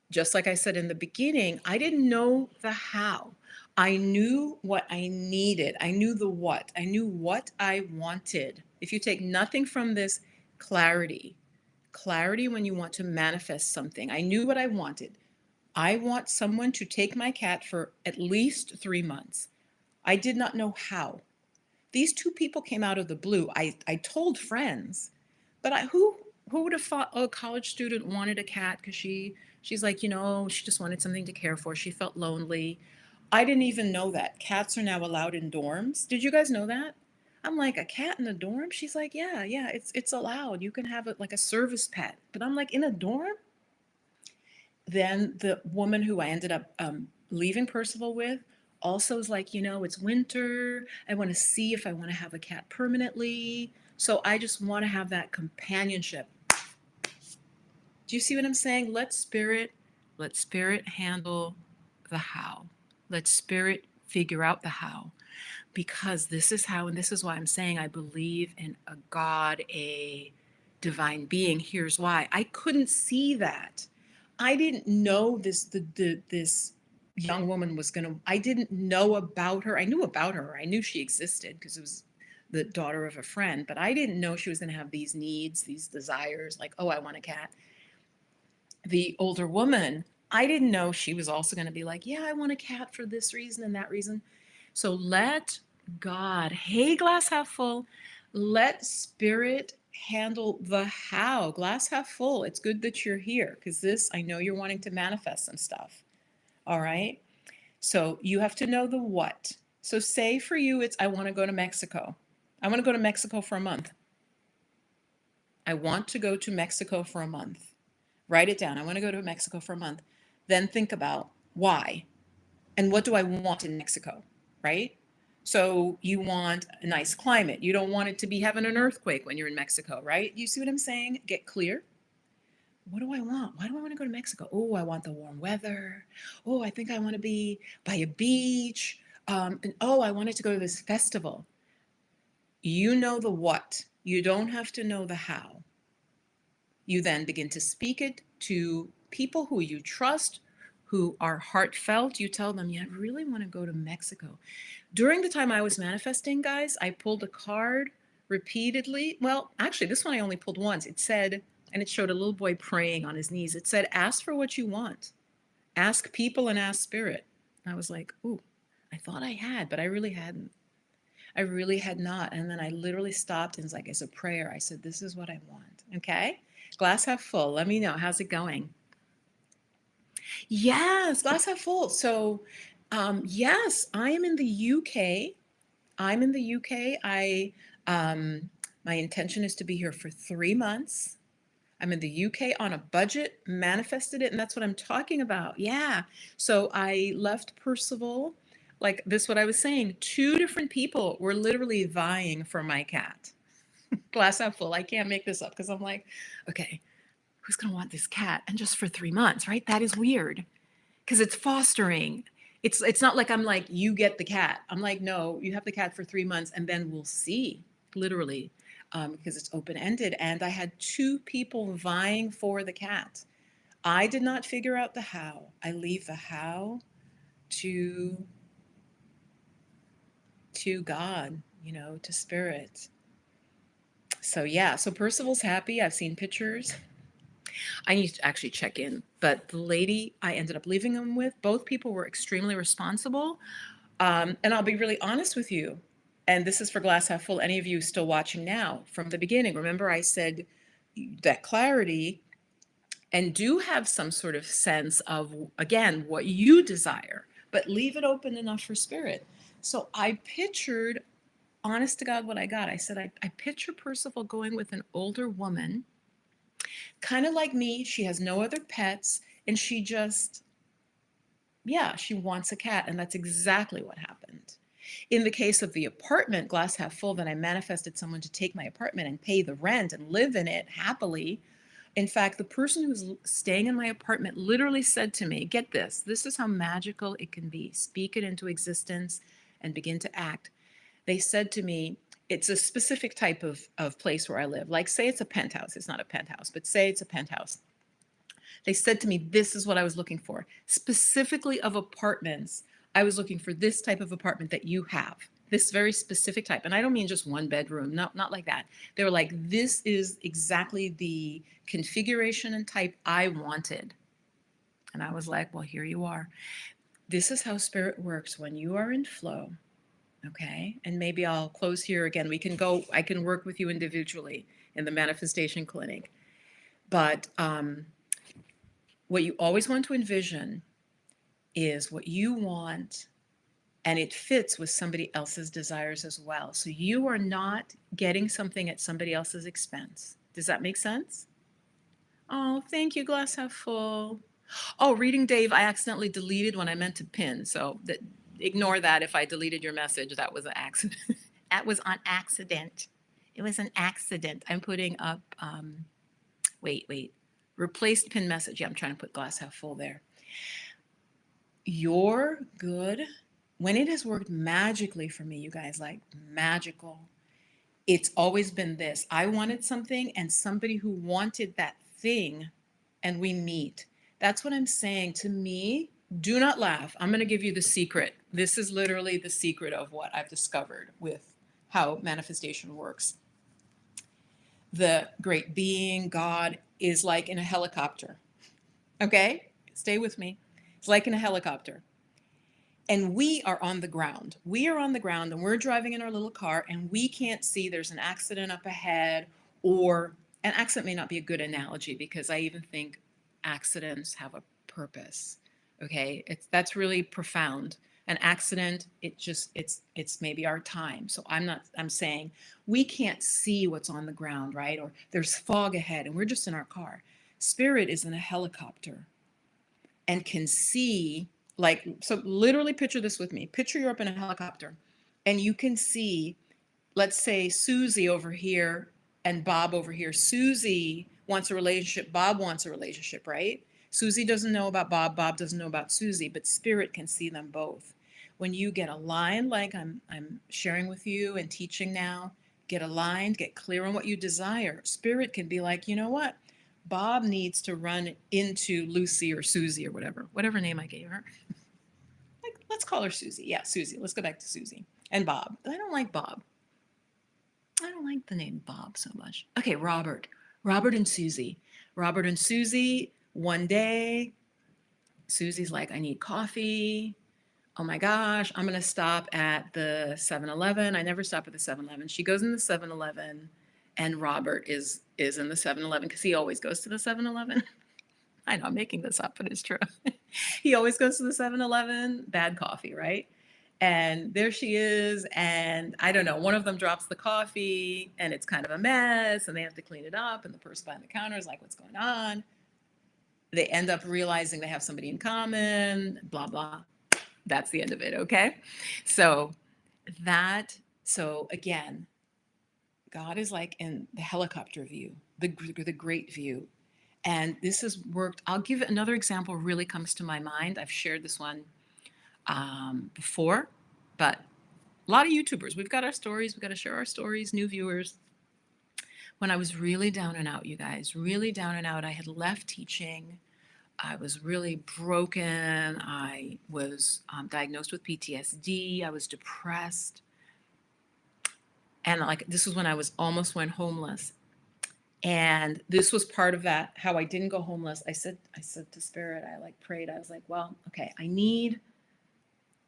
just like I said in the beginning, I didn't know the how. I knew what I needed. I knew the what. I knew what I wanted. If you take nothing from this, clarity. Clarity when you want to manifest something. I knew what I wanted. I want someone to take my cat for at least 3 months. I did not know how. These two people came out of the blue. I told friends, but who would have thought a college student wanted a cat because she's like, she just wanted something to care for. She felt lonely. I didn't even know that. Cats are now allowed in dorms. Did you guys know that? I'm like, a cat in a dorm? She's like, yeah, it's allowed. You can have it like a service pet. But I'm like, in a dorm? Then the woman who I ended up leaving Percival with also is like, it's winter. I want to see if I want to have a cat permanently. So I just want to have that companionship. Do you see what I'm saying? Let spirit handle the how. Let spirit figure out the how. Because this is how, and this is why I'm saying I believe in a God, a divine being. Here's why. I couldn't see that. I didn't know this young woman was going to, I didn't know about her. I knew about her. I knew she existed because it was the daughter of a friend, but I didn't know she was going to have these needs, these desires, like, oh, I want a cat. The older woman, I didn't know she was also going to be like, yeah, I want a cat for this reason and that reason. So let God, hey, glass half full, let spirit handle the how. Glass half full. It's good that you're here because I know you're wanting to manifest some stuff. All right. So you have to know the what. So say for you, it's, I want to go to Mexico. I want to go to Mexico for a month. I want to go to Mexico for a month. Write it down. I want to go to Mexico for a month. Then think about why and what do I want in Mexico, right? So you want a nice climate. You don't want it to be having an earthquake when you're in Mexico, right? You see what I'm saying? Get clear. What do I want? Why do I want to go to Mexico? Oh, I want the warm weather. Oh, I think I want to be by a beach. And oh, I wanted to go to this festival. You know the what. You don't have to know the how. You then begin to speak it to people who you trust, who are heartfelt. You tell them, yeah, I really want to go to Mexico. During the time I was manifesting, guys, I pulled a card repeatedly. Well, actually, this one I only pulled once. It said, and it showed a little boy praying on his knees. It said, ask for what you want. Ask people and ask spirit. I was like, ooh, I thought I had, but I really hadn't. I really had not. And then I literally stopped and was like, as a prayer, I said, this is what I want. Okay. Glass half full. Let me know. How's it going? Yes, glass half full. So, yes, I am in the UK. I'm in the UK. My intention is to be here for 3 months. I'm in the UK on a budget, manifested it, and that's what I'm talking about. Yeah. So I left Percival. Like this, what I was saying, two different people were literally vying for my cat. Glass half full. I can't make this up because I'm like, okay, who's going to want this cat? And just for 3 months, right? That is weird because it's fostering. It's not like I'm like, you get the cat. I'm like, no, you have the cat for 3 months and then we'll see, literally, because it's open ended. And I had two people vying for the cat. I did not figure out the how. I leave the how to God, to spirit. So yeah, so Percival's happy. I've seen pictures. I need to actually check in. But the lady I ended up leaving him with, both people were extremely responsible. And I'll be really honest with you. And this is for glass half full. Any of you still watching now from the beginning, remember I said that clarity and do have some sort of sense of, again, what you desire, but leave it open enough for spirit. So I pictured, honest to God, what I got. I said, I picture Percival going with an older woman, kind of like me. She has no other pets, and she just, yeah, she wants a cat. And that's exactly what happened. In the case of the apartment, glass half full, that I manifested someone to take my apartment and pay the rent and live in it happily. In fact, the person who's staying in my apartment literally said to me, get this is how magical it can be. Speak it into existence and begin to act. They said to me, it's a specific type of place where I live. Like, say it's a penthouse. It's not a penthouse, but say it's a penthouse. They said to me, this is what I was looking for. Specifically of apartments, I was looking for this type of apartment that you have, this very specific type. And I don't mean just one bedroom, not like that. They were like, this is exactly the configuration and type I wanted. And I was like, well, here you are. This is how spirit works when you are in flow. Okay. And maybe I'll close here again. I can work with you individually in the manifestation clinic. But what you always want to envision is what you want, and it fits with somebody else's desires as well. So you are not getting something at somebody else's expense. Does that make sense? Oh, thank you, glass half full. Oh, reading Dave, I accidentally deleted when I meant to pin. So ignore that if I deleted your message. That was an accident. That was on accident. It was an accident. I'm putting up, wait. Replaced pin message. Yeah, I'm trying to put glass half full there. You're good. When it has worked magically for me, you guys, like magical, it's always been this. I wanted something and somebody who wanted that thing, and we meet. That's what I'm saying. To me, do not laugh. I'm going to give you the secret. This is literally the secret of what I've discovered with how manifestation works. The great being, God, is like in a helicopter. Okay? Stay with me. It's like in a helicopter. And we are on the ground. We are on the ground and we're driving in our little car and we can't see there's an accident up ahead, or an accident may not be a good analogy because I even think accidents have a purpose. Okay? That's really profound. An accident, it's maybe our time. So I'm saying we can't see what's on the ground, right? Or there's fog ahead and we're just in our car. Spirit is in a helicopter and can see, like, so literally picture this with me. Picture you're up in a helicopter and you can see, let's say Susie over here and Bob over here. Susie wants a relationship, Bob wants a relationship, right? Susie doesn't know about Bob, Bob doesn't know about Susie, but spirit can see them both. When you get aligned, like I'm sharing with you and teaching now, get aligned, get clear on what you desire. Spirit can be like, you know what? Bob needs to run into Lucy or Susie or whatever name I gave her. Like, let's call her Susie. Yeah, Susie. Let's go back to Susie and Bob. I don't like Bob. I don't like the name Bob so much. Okay, Robert. Robert and Susie. Robert and Susie, one day, Susie's like, I need coffee. Oh my gosh, I'm going to stop at the 7-Eleven. I never stop at the 7-Eleven. She goes in the 7-Eleven and Robert is in the 7-Eleven because he always goes to the 7-Eleven. I know I'm making this up, but it's true. He always goes to the 7-Eleven, bad coffee, right? And there she is. And I don't know, one of them drops the coffee and it's kind of a mess and they have to clean it up. And the person behind the counter is like, what's going on? They end up realizing they have somebody in common, blah, blah. That's the end of it. Okay. So that, so again, God is like in the helicopter view, the great view. And this has worked. I'll give another example, really comes to my mind. I've shared this one before, but a lot of YouTubers, we've got our stories, we've got to share our stories, new viewers. When I was really down and out, you guys, really down and out, I had left teaching. I was really broken. I was diagnosed with PTSD. I was depressed. And like, this was when I was almost went homeless. And this was part of that, how I didn't go homeless. I said to Spirit, I like prayed. I was like, well, okay, I need,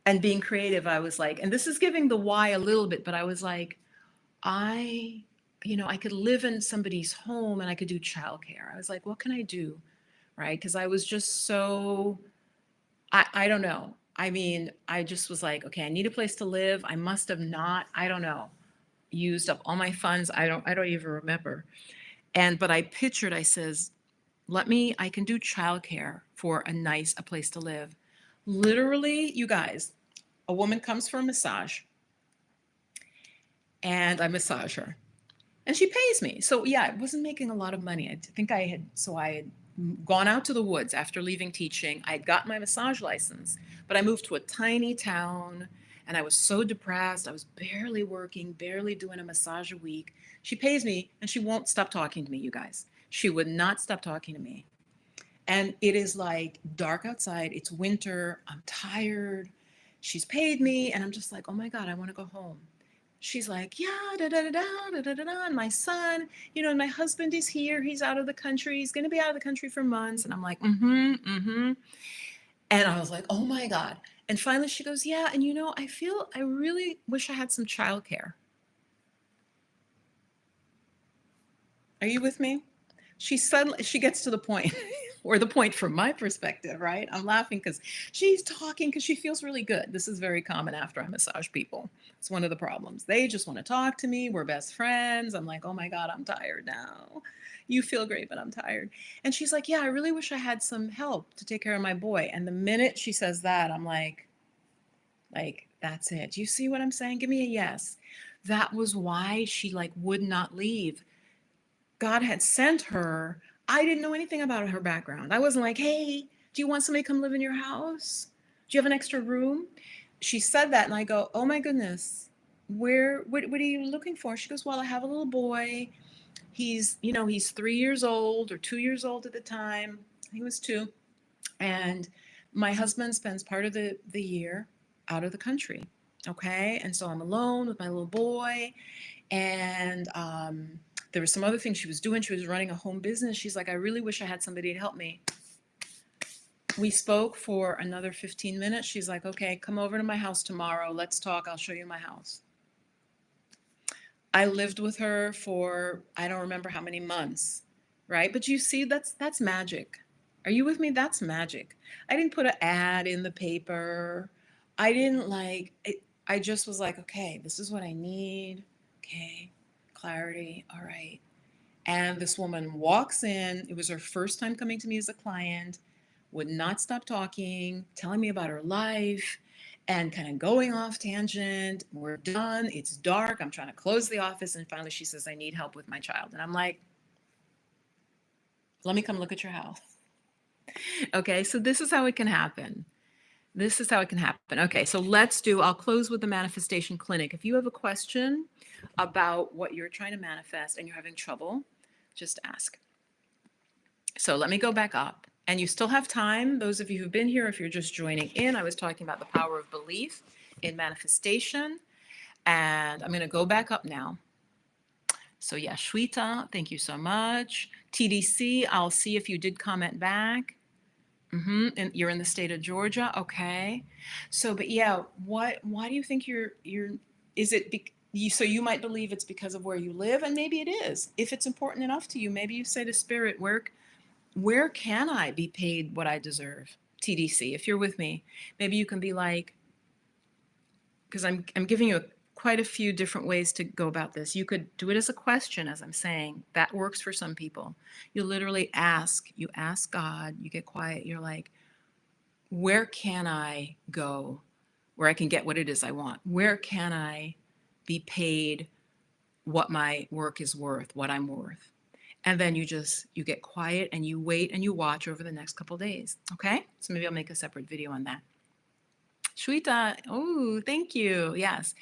and being creative, I was like, and this is giving the why a little bit, but I was like, I, I could live in somebody's home and I could do childcare. I was like, what can I do? Right. Because I was just so, I don't know. I mean, I just was like, okay, I need a place to live. I must have not, I don't know, used up all my funds. I don't even remember. But I pictured, I says, I can do childcare for a place to live. Literally, you guys, a woman comes for a massage and I massage her and she pays me. So yeah, I wasn't making a lot of money. I had gone out to the woods after leaving teaching. I got my massage license, but I moved to a tiny town and I was so depressed. I was barely working, barely doing a massage a week. She pays me and she won't stop talking to me, you guys. She would not stop talking to me. And it is like dark outside. It's winter. I'm tired. She's paid me. And I'm just like, oh my God, I want to go home. She's like, yeah, da da da da da da da da. And my son, and my husband is here. He's out of the country. He's going to be out of the country for months. And I'm like, mm-hmm, mm-hmm. And I was like, oh my God. And finally she goes, yeah. And I really wish I had some childcare. Are you with me? She gets to the point, or the point from my perspective, right? I'm laughing because she's talking because she feels really good. This is very common after I massage people. It's one of the problems. They just want to talk to me. We're best friends. I'm like, oh my God, I'm tired now. You feel great, but I'm tired. And she's like, yeah, I really wish I had some help to take care of my boy. And the minute she says that, I'm like, that's it. Do you see what I'm saying? Give me a yes. That was why she like would not leave. God had sent her. I didn't know anything about her background. I wasn't like, hey, do you want somebody to come live in your house? Do you have an extra room? She said that, and I go, oh my goodness, what are you looking for? She goes, well, I have a little boy. He's 3 years old or 2 years old at the time. He was 2. And my husband spends part of the year out of the country. Okay. And so I'm alone with my little boy. And there were some other things she was doing. She was running a home business. She's like, I really wish I had somebody to help me. We spoke for another 15 minutes. She's like, okay, come over to my house tomorrow. Let's talk. I'll show you my house. I lived with her for, I don't remember how many months, right? But you see, that's magic. Are you with me? That's magic. I didn't put an ad in the paper. I didn't like it. I just was like, okay, this is what I need. Okay, clarity. All right. And this woman walks in. It was her first time coming to me as a client, would not stop talking, telling me about her life and kind of going off tangent. We're done. It's dark. I'm trying to close the office. And finally she says, I need help with my child. And I'm like, let me come look at your house. Okay, so this is how it can happen. This is how it can happen. Okay, so I'll close with the manifestation clinic. If you have a question about what you're trying to manifest and you're having trouble, just ask. So let me go back up. And you still have time, those of you who've been here, if you're just joining in, I was talking about the power of belief in manifestation. And I'm going to go back up now. So yeah, Shweta, thank you so much. TDC, I'll see if you did comment back. And you're in the state of Georgia, okay. So, but yeah, why do you think is it, so you might believe it's because of where you live, and maybe it is. If it's important enough to you, maybe you say to Spirit, where can I be paid what I deserve? TDC, if you're with me, maybe you can be like, because I'm giving you quite a few different ways to go about this. You could do it as a question, as I'm saying. That works for some people. You literally ask. You ask God. You get quiet. You're like, where can I go where I can get what it is I want? Where can I be paid what my work is worth, what I'm worth? And then you get quiet and you wait and you watch over the next couple days. Okay? So maybe I'll make a separate video on that. Shweta, oh, thank you. Yes.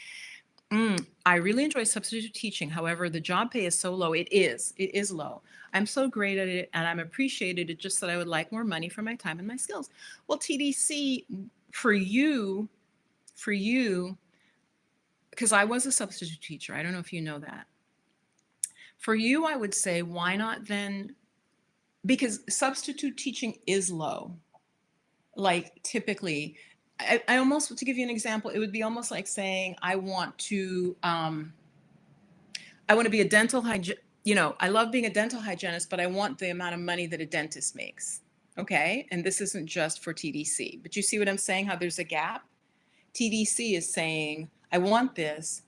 I really enjoy substitute teaching. However, the job pay is so low. It is. It is low. I'm so great at it and I'm appreciated. It's just that I would like more money for my time and my skills. Well, TDC, for you, because I was a substitute teacher. I don't know if you know that. For you, I would say, why not then? Because substitute teaching is low. Like typically, I almost, to give you an example, it would be almost like saying, I want to be a dental hygienist. I love being a dental hygienist, but I want the amount of money that a dentist makes. Okay. And this isn't just for TDC, but you see what I'm saying? How there's a gap? TDC is saying, I want this,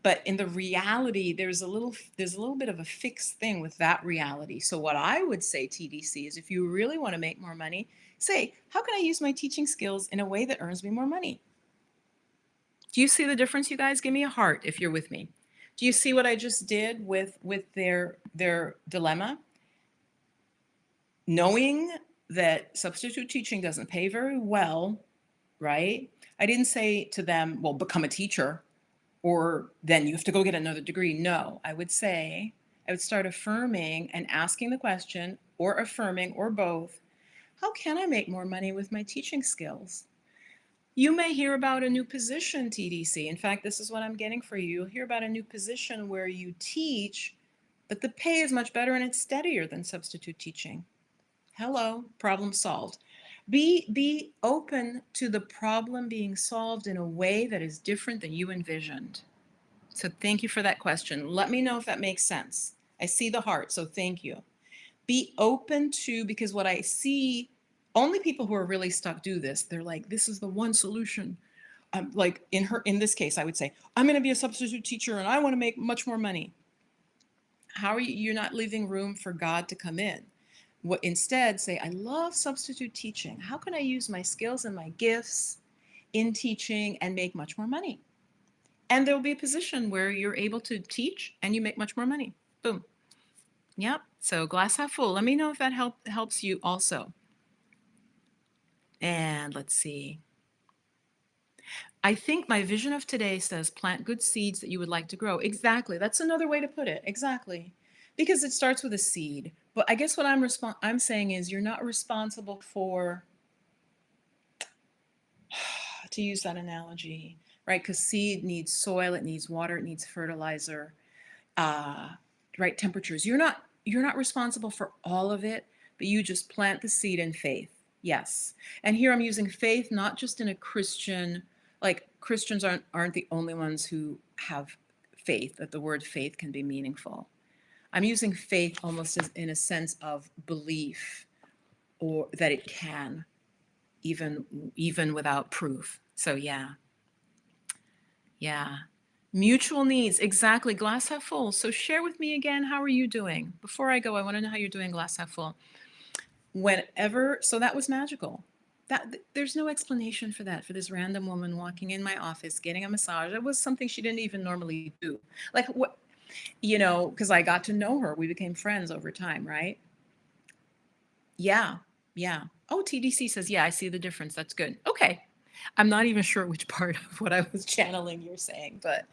but in the reality, there's a little bit of a fixed thing with that reality. So what I would say, TDC, is if you really want to make more money, say, how can I use my teaching skills in a way that earns me more money? Do you see the difference, you guys? Give me a heart if you're with me. Do you see what I just did with their dilemma? Knowing that substitute teaching doesn't pay very well, right? I didn't say to them, well, become a teacher or then you have to go get another degree. No, I would start affirming and asking the question, or affirming, or both. How can I make more money with my teaching skills? You may hear about a new position, TDC. In fact, this is what I'm getting for you. You'll hear about a new position where you teach, but the pay is much better and it's steadier than substitute teaching. Hello, problem solved. Be open to the problem being solved in a way that is different than you envisioned. So thank you for that question. Let me know if that makes sense. I see the heart, so thank you. Be open to, because what I see, only people who are really stuck do this. They're like, this is the one solution. Like in this case, I would say, I'm going to be a substitute teacher and I want to make much more money. How are you? You're not leaving room for God to come in. Instead, say, I love substitute teaching. How can I use my skills and my gifts in teaching and make much more money? And there will be a position where you're able to teach and you make much more money. Boom. Yep. So glass half full. Let me know if that helps you also. And let's see. I think my vision of today says plant good seeds that you would like to grow. Exactly. That's another way to put it. Exactly. Because it starts with a seed. But I guess what I'm saying is you're not responsible for, to use that analogy, right? Because seed needs soil, it needs water, it needs fertilizer, right temperatures. You're not responsible for all of it, but you just plant the seed in faith. Yes. And here I'm using faith not just in a Christian, like Christians aren't the only ones who have faith, that the word faith can be meaningful. I'm using faith almost as in a sense of belief, or that it can, even without proof. So yeah. Mutual needs, exactly. Glass half full. So share with me again, how are you doing? Before I go, I want to know how you're doing, glass half full. So that was magical. There's no explanation for that, for this random woman walking in my office, getting a massage. It was something she didn't even normally do. Like what, because I got to know her. We became friends over time, right? Yeah. Oh, TDC says, yeah, I see the difference. That's good. Okay. I'm not even sure which part of what I was channeling you're saying, but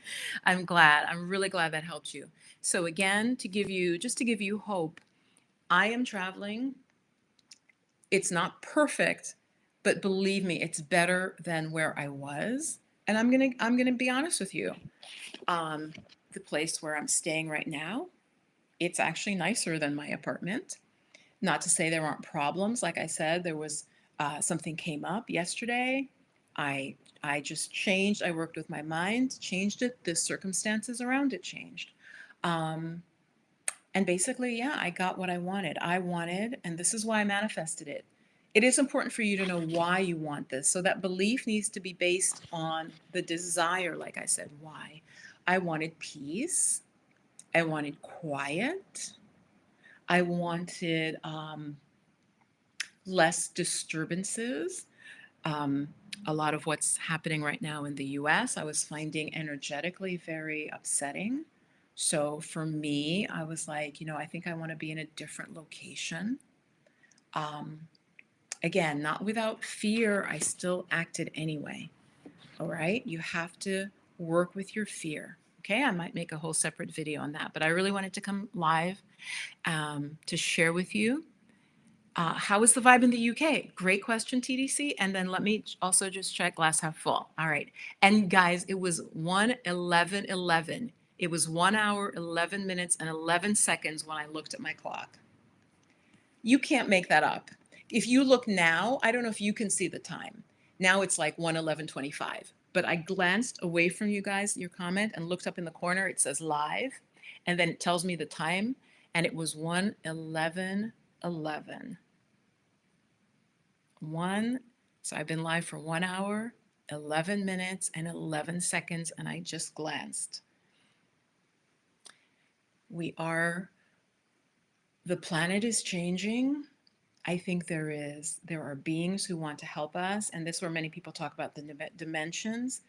I'm glad. I'm really glad that helped you. So again, just to give you hope, I am traveling. It's not perfect, but believe me, it's better than where I was. And I'm gonna be honest with you. The place where I'm staying right now, it's actually nicer than my apartment. Not to say there aren't problems. Like I said, there was something came up yesterday. I just changed. I worked with my mind, changed it. The circumstances around it changed. And basically, yeah, I got what I wanted. And this is why I manifested it. It is important for you to know why you want this. So that belief needs to be based on the desire, like I said, why. I wanted peace. I wanted quiet. I wanted less disturbances. a lot of what's happening right now in the US, I was finding energetically very upsetting. So for me, I was like, I think I want to be in a different location. Um, Again, not without fear, I still acted anyway. All right. You have to work with your fear. Okay. I might make a whole separate video on that, but I really wanted to come live to share with you. How is the vibe in the UK? Great question, TDC. And then let me also just check glass half full. All right. And guys, it was 1:11:11. It was 1 hour, 11 minutes, and 11 seconds when I looked at my clock. You can't make that up. If you look now, I don't know if you can see the time. Now it's like 1:11:25. But I glanced away from you guys, your comment, and looked up in the corner. It says live. And then it tells me the time. And it was 1:11:11. So I've been live for 1 hour, 11 minutes, and 11 seconds. And I just glanced. The planet is changing. I think there are beings who want to help us, and this is where many people talk about the dimensions.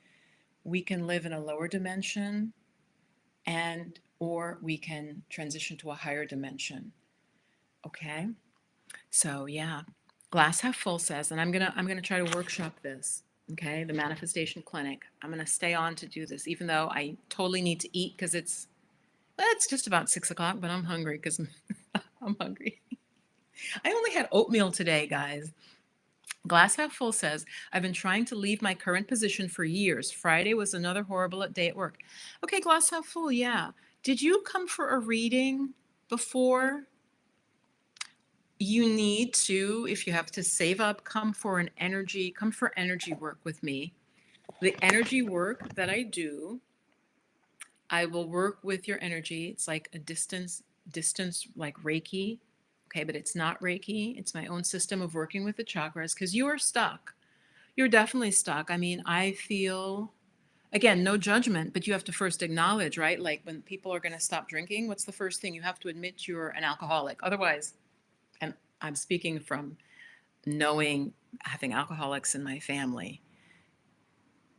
We can live in a lower dimension, or we can transition to a higher dimension. Okay, so yeah, glass half full says, and I'm gonna try to workshop this. Okay, the manifestation clinic. I'm gonna stay on to do this, even though I totally need to eat because it's just about 6 o'clock, but I'm hungry because I'm hungry. I only had oatmeal today, guys. Glass half full says, I've been trying to leave my current position for years. Friday was another horrible day at work. Okay, glass half full, yeah. Did you come for a reading before? You need to, if you have to save up, come for energy work with me. The energy work that I do, I will work with your energy. It's like a distance like Reiki. Okay, but it's not Reiki. It's my own system of working with the chakras because you are stuck. You're definitely stuck. I mean, I feel, again, no judgment, but you have to first acknowledge, right? Like when people are going to stop drinking, what's the first thing? You have to admit you're an alcoholic. Otherwise, and I'm speaking from knowing, having alcoholics in my family,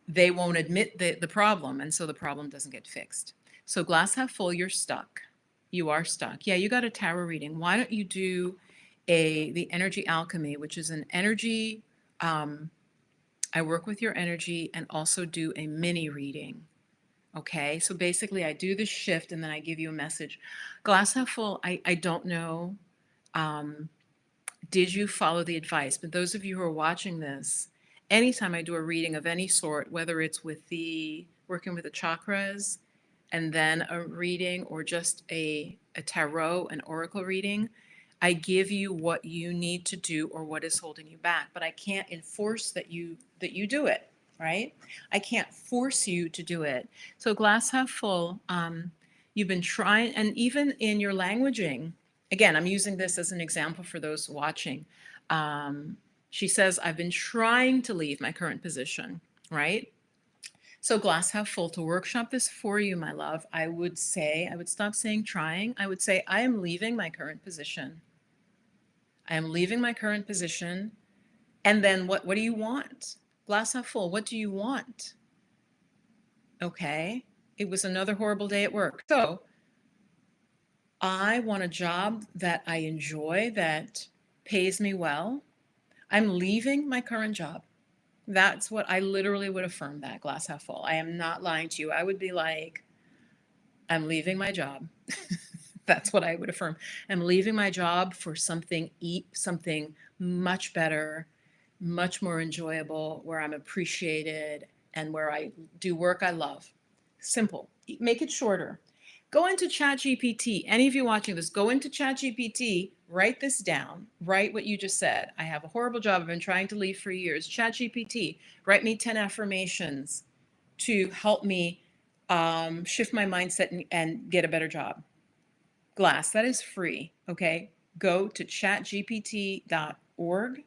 they won't admit the problem. And so the problem doesn't get fixed. So glass half full, you're stuck. You are stuck. Yeah, you got a tarot reading. Why don't you do the energy alchemy, which is an energy, I work with your energy and also do a mini reading. Okay, so basically I do the shift and then I give you a message. Glass half full, I don't know. Did you follow the advice? But those of you who are watching this, anytime I do a reading of any sort, whether it's with working with the chakras and then a reading or just a tarot, an oracle reading, I give you what you need to do or what is holding you back, but I can't enforce that you do it, right? I can't force you to do it. So glass half full, you've been trying, and even in your languaging, again, I'm using this as an example for those watching. She says, I've been trying to leave my current position, right? So glass half full, to workshop this for you, my love, I would stop saying trying. I would say, I am leaving my current position. I am leaving my current position. And then what do you want? Glass half full, what do you want? Okay, it was another horrible day at work. So I want a job that I enjoy, that pays me well. I'm leaving my current job. That's what I literally would affirm, that glass half full. I am not lying to you. I would be like, I'm leaving my job. That's what I would affirm. I'm leaving my job for something much better, much more enjoyable, where I'm appreciated and where I do work I love. Simple. Make it shorter. Go into ChatGPT. Any of you watching this, go into ChatGPT, write this down, write what you just said. I have a horrible job. I've been trying to leave for years. ChatGPT, write me 10 affirmations to help me shift my mindset and get a better job. Glass, that is free, okay? Go to chatgpt.org.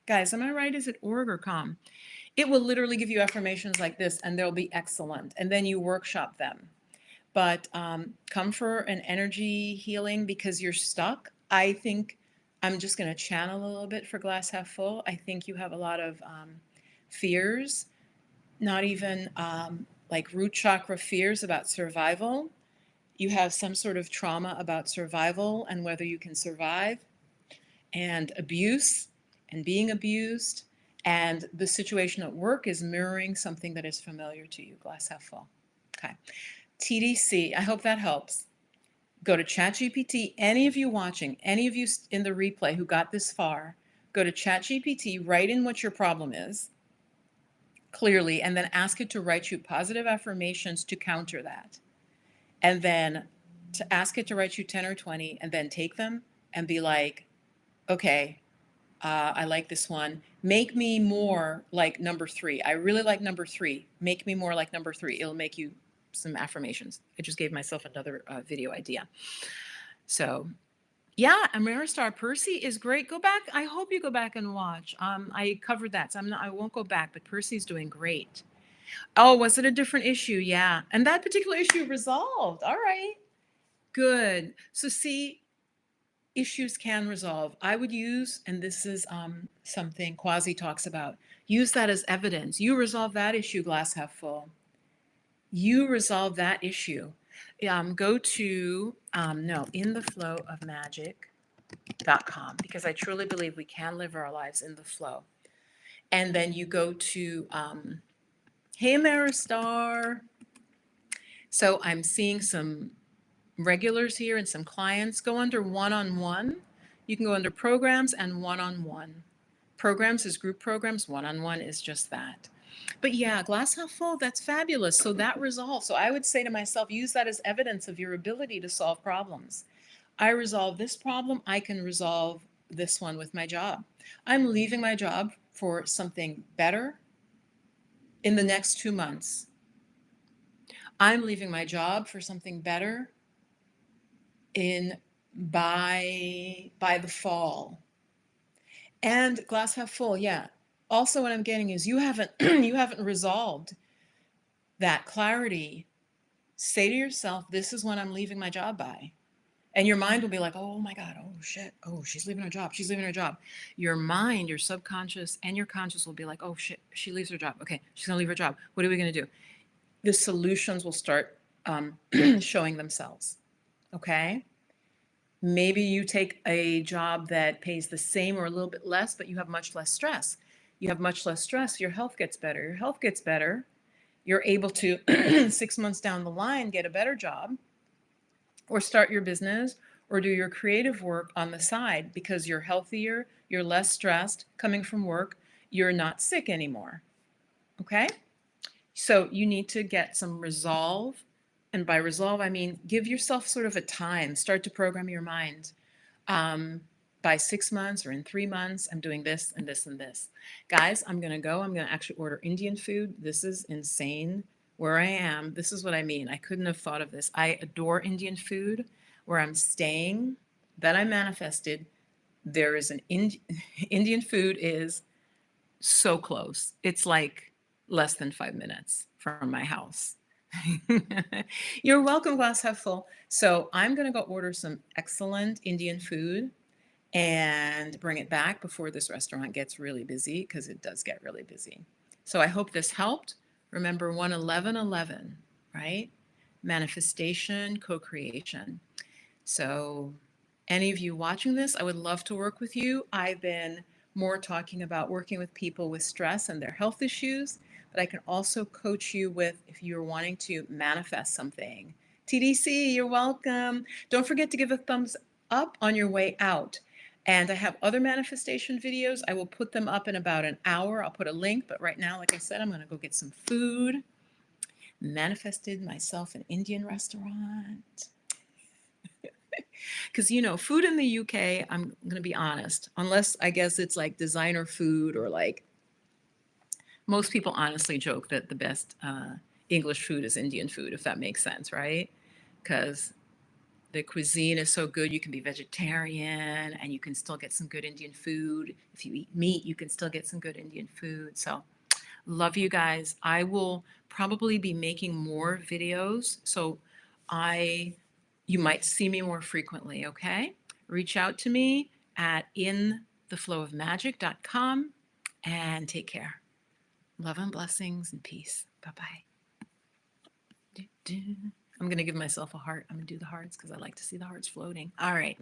Guys, am I right? Is it org or com? It will literally give you affirmations like this, and they'll be excellent. And then you workshop them. But come for an energy healing because you're stuck. I think I'm just going to channel a little bit for glass half full. I think you have a lot of fears, not even like root chakra fears about survival. You have some sort of trauma about survival and whether you can survive, and abuse and being abused. And the situation at work is mirroring something that is familiar to you. Glass half full. Okay. TDC, I hope that helps. Go to ChatGPT. Any of you watching, any of you in the replay who got this far, go to ChatGPT, write in what your problem is clearly, and then ask it to write you positive affirmations to counter that. And then to ask it to write you 10 or 20, and then take them and be like, okay, I like this one. Make me more like number 3. I really like number 3. Make me more like number 3. It'll make you some affirmations. I just gave myself another video idea. So yeah, Ameristar Percy is great. Go back. I hope you go back and watch. I covered that, so I won't go back, but Percy's doing great. Oh, was it a different issue? Yeah. And that particular issue resolved. All right. Good. So see, issues can resolve. I would use, and this is something Quasi talks about, use that as evidence. You resolve that issue, glass half full. You resolve that issue. Go to, intheflowofmagic.com, because I truly believe we can live our lives in the flow. And then you go to, hey, Ameristar. So I'm seeing some regulars here and some clients. Go under one-on-one. You can go under programs and one-on-one. Programs is group programs, one-on-one is just that. But yeah, glass half full, that's fabulous. So that resolves. So I would say to myself, use that as evidence of your ability to solve problems. I resolve this problem, I can resolve this one with my job. I'm leaving my job for something better in the next 2 months. I'm leaving my job for something better by the fall. And glass half full, yeah. Also what I'm getting is you haven't resolved that clarity. Say to yourself, this is when I'm leaving my job by. And your mind will be like, oh my God, oh shit, oh, she's leaving her job, she's leaving her job. Your mind, your subconscious, and your conscious will be like, oh shit, she leaves her job. Okay, she's gonna leave her job. What are we gonna do? The solutions will start showing themselves, okay? Maybe you take a job that pays the same or a little bit less, but you have much less stress. You have much less stress, your health gets better. Your health gets better, you're able to 6 months down the line get a better job, or start your business, or do your creative work on the side because you're healthier, you're less stressed coming from work, you're not sick anymore. Okay? So you need to get some resolve. And by resolve, I mean give yourself sort of a time, start to program your mind. By 6 months or in 3 months, I'm doing this and this and this. Guys, I'm going to go. I'm going to actually order Indian food. This is insane where I am. This is what I mean. I couldn't have thought of this. I adore Indian food. Where I'm staying, that I manifested, there is an Indian food is so close. It's like less than 5 minutes from my house. You're welcome, glass half full. So I'm going to go order some excellent Indian food and bring it back before this restaurant gets really busy, because it does get really busy. So I hope this helped. Remember 11111, right? Manifestation, co-creation. So any of you watching this, I would love to work with you. I've been more talking about working with people with stress and their health issues, but I can also coach you with if you're wanting to manifest something. TDC, you're welcome. Don't forget to give a thumbs up on your way out. And I have other manifestation videos. I will put them up in about an hour. I'll put a link, but right now, like I said, I'm going to go get some food. Manifested myself an Indian restaurant. Because, you know, food in the UK, I'm going to be honest, unless I guess it's like designer food or like most people honestly joke that the best English food is Indian food, if that makes sense, right? Because the cuisine is so good, you can be vegetarian and you can still get some good Indian food. If you eat meat, you can still get some good Indian food. So love you guys. I will probably be making more videos. So you might see me more frequently, okay? Reach out to me at intheflowofmagic.com and take care. Love and blessings and peace. Bye-bye. I'm going to give myself a heart. I'm going to do the hearts because I like to see the hearts floating. All right.